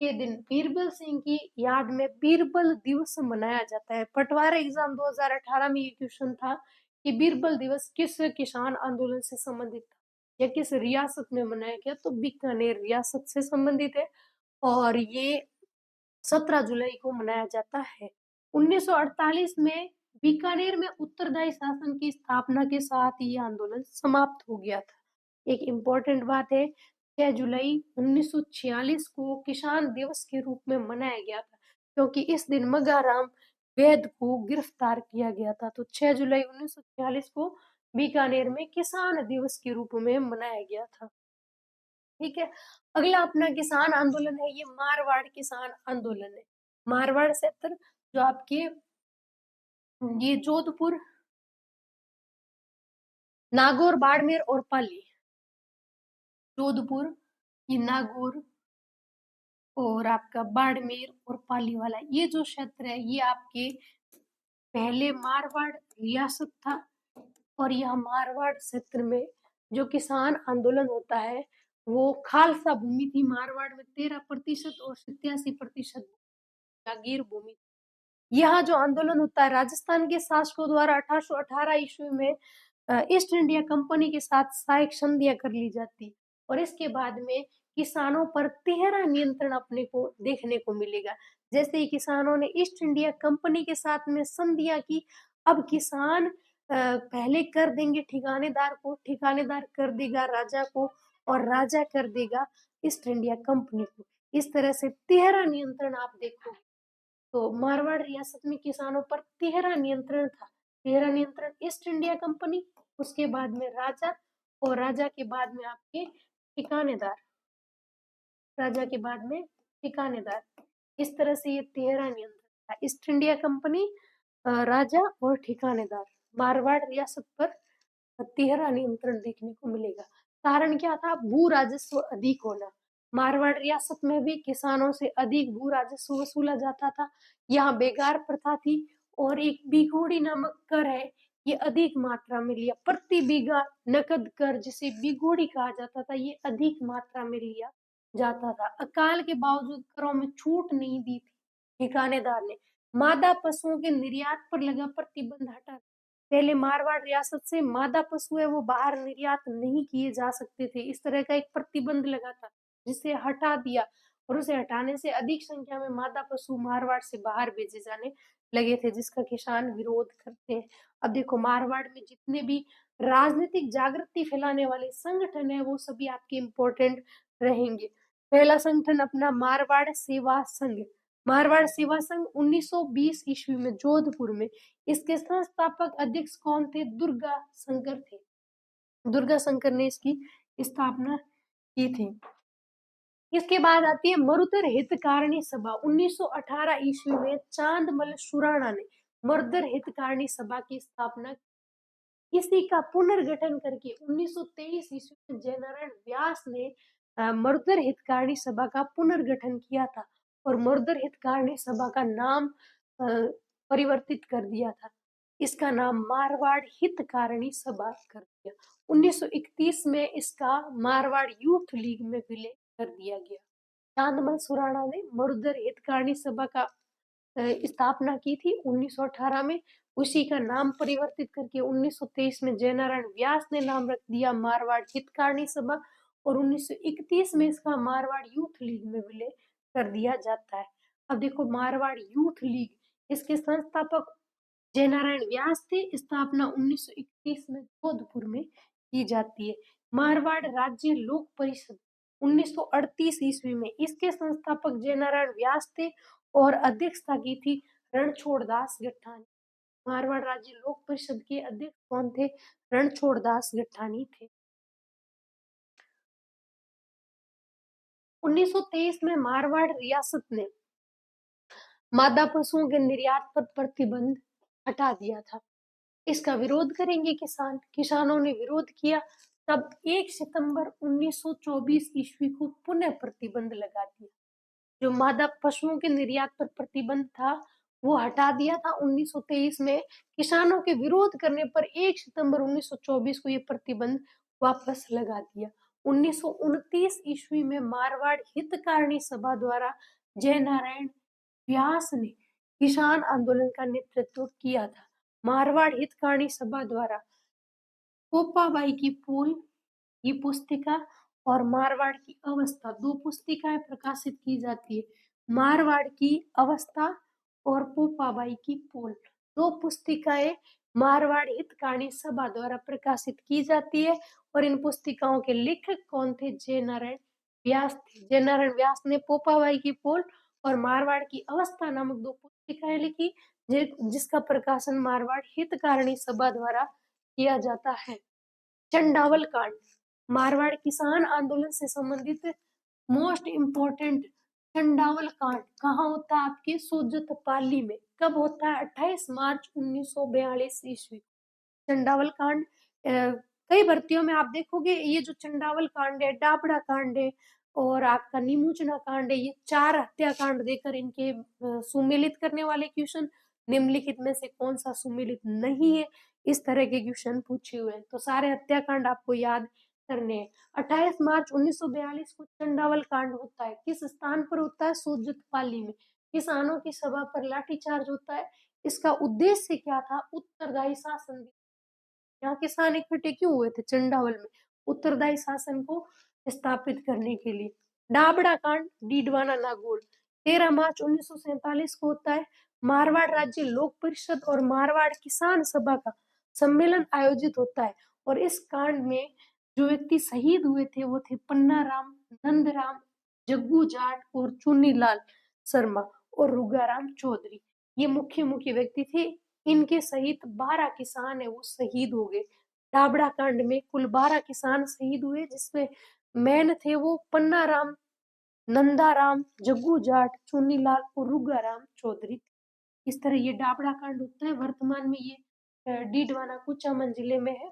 के दिन बीरबल सिंह की याद में बीरबल दिवस मनाया जाता है। पटवार एग्जाम 2018 में ये क्वेश्चन था कि बीरबल दिवस किस किसान आंदोलन से संबंधित था या किस रियासत में मनाया गया? तो बीकानेर रियासत से संबंधित है। और ये 17 जुलाई को मनाया जाता है। 1948 में बीकानेर में उत्तरदायी शासन की स्थापना के साथ ये आंदोलन समाप्त हो गया था। एक इम्पोर्टेंट बात है, 6 जुलाई 1946 को किसान दिवस के रूप में मनाया गया था, क्योंकि इस दिन मगाराम वैद को गिरफ्तार किया गया था। तो 6 जुलाई 1946 को बीकानेर में किसान दिवस के रूप में मनाया गया था। ठीक है, अगला अपना किसान आंदोलन है, ये मारवाड़ किसान आंदोलन है। मारवाड़ क्षेत्र जो आपके ये जोधपुर, नागौर, बाड़मेर और पाली। जोधपुर, ये नागौर और आपका बाड़मेर और पाली वाला ये जो क्षेत्र है, ये आपके पहले मारवाड़ रियासत था। और यह मारवाड़ क्षेत्र में जो किसान आंदोलन होता है, वो खालसा भूमि थी। मारवाड़ में 13% और 87% जागीर भूमि। यहाँ जो आंदोलन होता है, राजस्थान के शासकों द्वारा 1818 ईस्वी में ईस्ट इंडिया कंपनी के साथ सहायक संधियां कर ली जाती। और इसके बाद में किसानों पर तिहरा नियंत्रण अपने को देखने को मिलेगा। जैसे ही किसानों ने ईस्ट इंडिया कंपनी के साथ में संधियां की, अब किसान पहले कर देंगे ठिकानेदार को, ठिकानेदार कर देगा राजा को, और राजा कर देगा ईस्ट इंडिया कंपनी को। इस तरह से तिहरा नियंत्रण आप देखोगे। तो मारवाड़ रियासत में किसानों पर तिहरा नियंत्रण था। तिहरा नियंत्रण ईस्ट इंडिया कंपनी, उसके बाद में राजा, और राजा के बाद में आपके ठिकानेदार, राजा के बाद में ठिकानेदार। इस तरह से ये तिहरा नियंत्रण था, ईस्ट इंडिया कंपनी, राजा और ठिकानेदार। मारवाड़ रियासत पर तिहरा नियंत्रण देखने को मिलेगा। कारण क्या था? भू राजस्व अधिक होना। मारवाड़ रियासत में भी किसानों से अधिक भू राजस्व वसूला जाता था। यहाँ बेगार प्रथा थी। और एक बिघोड़ी नामक कर है, ये अधिक मात्रा में लिया। प्रति बीघा नकद कर, जिसे बिघोड़ी कहा जाता था, ये अधिक मात्रा में लिया जाता था। अकाल के बावजूद करों में छूट नहीं दी थी ठिकानेदार ने। मादा पशुओं के निर्यात पर लगा प्रतिबंध हटा। पहले मारवाड़ रियासत से मादा पशु है वो बाहर निर्यात नहीं किए जा सकते थे, इस तरह का एक प्रतिबंध लगा था, जिसे हटा दिया। और उसे हटाने से अधिक संख्या में मादा पशु मारवाड़ से बाहर भेजे जाने लगे थे, जिसका किसान विरोध करते हैं। अब देखो मारवाड़ में जितने भी राजनीतिक जागृति फैलाने वाले संगठन है, वो सभी आपके इम्पोर्टेंट रहेंगे। पहला संगठन अपना मारवाड़ सेवा संघ। मारवाड़ सेवा संघ 1920 ईस्वी में जोधपुर में। इसके संस्थापक अध्यक्ष कौन थे? दुर्गा शंकर थे। दुर्गा शंकर ने इसकी स्थापना की थी। इसके बाद आती है मरुधर हितकारिणी सभा। 1918 ईस्वी में चांदमल सुराणा ने मरुधर हितकारिणी सभा की स्थापना। इसी का पुनर्गठन करके 1923 ईस्वी में जयनारायण व्यास ने मरुधर हितकारिणी सभा का पुनर्गठन किया था। और मरुधर हितकारिणी सभा का नाम परिवर्तित कर दिया था। इसका नाम मारवाड़ हितकारिणी सभा कर दिया। 1931 में इसका मारवाड़ यूथ लीग में विलय कर दिया गया। चांदमल सुराणा ने मरुधर हितकारिणी सभा का स्थापना की थी 1918 में। उसी का नाम परिवर्तित करके 1923 में जयनारायण व्यास ने नाम रख दिया मारवाड़ हितकारिणी सभा। और 1931 में इसका मारवाड़ यूथ लीग में विलय कर दिया जाता है। अब देखो मारवाड़ यूथ लीग, इसके संस्थापक जयनारायण व्यास थे। स्थापना 1931 में जोधपुर में की जाती है। मारवाड़ राज्य लोक परिषद 1938 ईस्वी में, इसके संस्थापक जयनारायण व्यास थे और अध्यक्षता की थी रणछोड़ दास गठानी। मारवाड़ राज्य लोक परिषद के अध्यक्ष कौन थे? रणछोड़ दास गठानी थे। 1923 में मारवाड़ रियासत ने मादा पशुओं के निर्यात पर प्रतिबंध हटा दिया था। इसका विरोध करेंगे किसान, किसानों ने विरोध किया। तब 1 सितंबर 1924 ईस्वी को पुनः प्रतिबंध लगा दिया। जो मादा पशुओं के निर्यात पर प्रतिबंध था वो हटा दिया था 1923 में। किसानों के विरोध करने पर 1 सितंबर 1924 को ये प्रतिबंध वापस लगा दिया। 1929 ईस्वी में मारवाड़ हितकारिणी सभा द्वारा जयनारायण व्यास ने किसान आंदोलन का नेतृत्व किया था। मारवाड़ हितकारिणी सभा द्वारा पोपाबाई की पोल, ये पुस्तिका, और मारवाड़ की अवस्था, दो पुस्तिकाएं प्रकाशित की जाती है। मारवाड़ की अवस्था और पोपाबाई की पोल, दो पुस्तिकाएं मारवाड़ हितकारिणी सभा द्वारा प्रकाशित की जाती है। और इन पुस्तिकाओं के लेखक कौन थे? जयनारायण व्यास थे। जयनारायण व्यास ने पोपाबाई की पोल और मारवाड़ की अवस्था नामक दो पुस्तिकाएं लिखी, जिसका प्रकाशन मारवाड़ हितकारिणी सभा द्वारा किया जाता है। चंडावल कांड, मारवाड़ किसान आंदोलन से संबंधित मोस्ट इम्पोर्टेंट चंडावल कांड कहाँ होता है? आपके सोजतपाली में। कब होता है? 28 मार्च 1942 ईस्वी। चंडावल कांड कई भर्तियों में आप देखोगे ये जो चंडावल कांड है, डाबड़ा कांड है और आपका नीमूचना कांड है, ये 4 हत्याकांड देकर इनके सुमेलित करने वाले क्वेश्चन निम्नलिखित में से कौन सा सुमेलित नहीं है, इस तरह के क्वेश्चन पूछे हुए हैं। तो सारे हत्याकांड आपको याद करने हैं। 28 मार्च 1942 को चंडावल कांड होता है। किस स्थान पर होता है? सोजतपाली में। किसानों की सभा पर लाठीचार्ज होता है। इसका उद्देश्य क्या था? उत्तरदायी शासन। यहाँ किसान इकट्ठे क्यों हुए थे? चंडावल में उत्तरदायी शासन को स्थापित करने के लिए। डाबड़ा कांड, डीडवाना नागौर, 13 मार्च 1947 को होता है। मारवाड़ राज्य लोक परिषद और मारवाड़ किसान सभा का सम्मेलन आयोजित होता है और इस कांड में जो व्यक्ति शहीद हुए थे वो थे पन्ना राम, नंदराम, जग्गू जाट और चुन्नीलाल शर्मा और रुगाराम चौधरी। ये मुख्य मुख्य व्यक्ति थे। इनके सहित 12 किसान है वो शहीद हो गए। डाबड़ा कांड में कुल 12 किसान शहीद हुए, जिसमें मैन थे वो पन्ना राम, नंदाराम, जग्गू जाट, चुन्नीलाल और रुगाराम चौधरी। इस तरह ये डाबड़ा कांड होता है। वर्तमान में ये डीडवाना कुचामन जिले में है।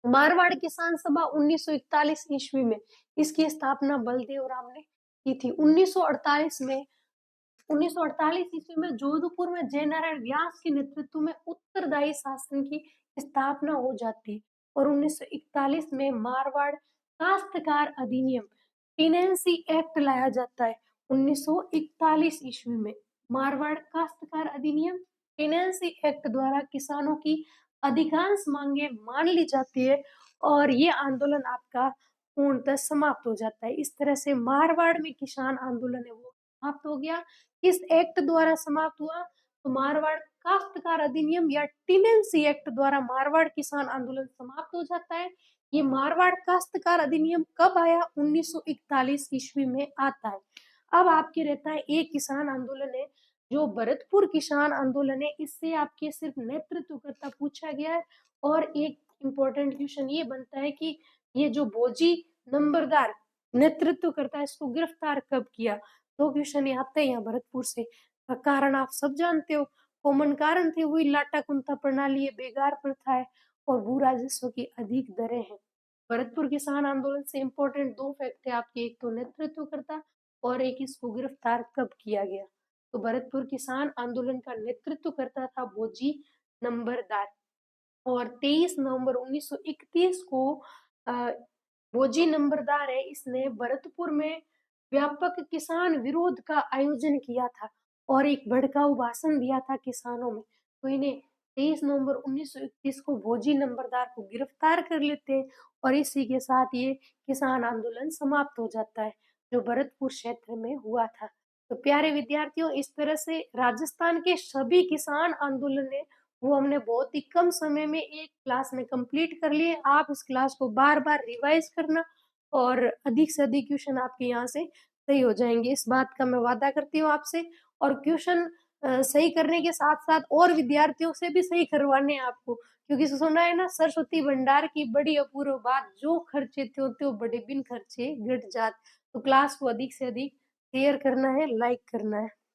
मारवाड़ किसान सभा 1941 ईस्वी में, इसकी स्थापना बलदेव राम ने की थी। 1948 ईस्वी में जोधपुर में जयनारायण व्यास के नेतृत्व में उत्तरदायी शासन की स्थापना हो जाती है और 1941 में मारवाड़ काश्तकार अधिनियम टेनेंसी एक्ट लाया जाता है। 1941 ईस्वी में मारवाड़ काश्तकार अधिनियम टेनेंसी एक्ट द्वारा किसानों की अधिकांश मांगे मान ली जाती है और ये आंदोलन आपका पूर्णतः समाप्त हो जाता है। इस तरह से मारवाड़ में किसान आंदोलन है वो समाप्त हो गया। किस एक्ट द्वारा समाप्त हुआ? तो मारवाड़ काश्तकार अधिनियम या टेनेंसी एक्ट द्वारा मारवाड़ किसान आंदोलन समाप्त हो जाता है। ये मारवाड़ काश्तकार अधिनियम कब आया? 1941 ईस्वी में आता है। अब आपके रहता है एक किसान आंदोलन है जो भरतपुर किसान आंदोलन है। इससे आपके सिर्फ नेतृत्वकर्ता पूछा गया है और एक इम्पोर्टेंट क्वेश्चन ये बनता है कि ये जो भोजी नंबरदार नेतृत्व करता है इसको गिरफ्तार कब किया? दो क्वेश्चन आते हैं यहाँ भरतपुर से। कारण आप सब जानते हो, कॉमन कारण थे वही लाटा कुंता प्रणाली है, बेगार प्रथा है और भू राजस्व की अधिक दरें हैं। भरतपुर किसान आंदोलन से इम्पोर्टेंट दो फैक्ट है आपके, एक तो नेतृत्वकर्ता और एक इसको गिरफ्तार कब किया गया। तो भरतपुर किसान आंदोलन का नेतृत्व करता था भोजी नंबरदार और 23 नवंबर 1931 को भोजी नंबरदार है, इसने भरतपुर में व्यापक किसान विरोध का आयोजन किया था और एक भड़काऊ भाषण दिया था किसानों में। तो इन्हें 23 नवंबर 1931 को भोजी नंबरदार को गिरफ्तार कर लेते हैं और इसी के साथ ये किसान आंदोलन समाप्त हो जाता है, जो भरतपुर क्षेत्र में हुआ था। तो प्यारे विद्यार्थियों, इस तरह से राजस्थान के सभी किसान आंदोलन है वो हमने बहुत ही कम समय में एक क्लास में कंप्लीट कर लिए। आप इस क्लास को बार-बार रिवाइज करना और अधिक से अधिक क्वेश्चन आपके यहाँ से सही हो जाएँगे। इस बात का मैं वादा करती हूँ आपसे और क्वेश्चन सही करने के साथ-साथ और विद्यार्थियों से भी सही करवाने हैं आपको, क्योंकि सुना है ना, सरस्वती भंडार की बड़ी अपूर्व बात, जो खर्चे त्यों-त्यों बढ़े बिन खर्चे घट जात। तो क्लास को अधिक से अधिक शेयर करना है, लाइक करना है।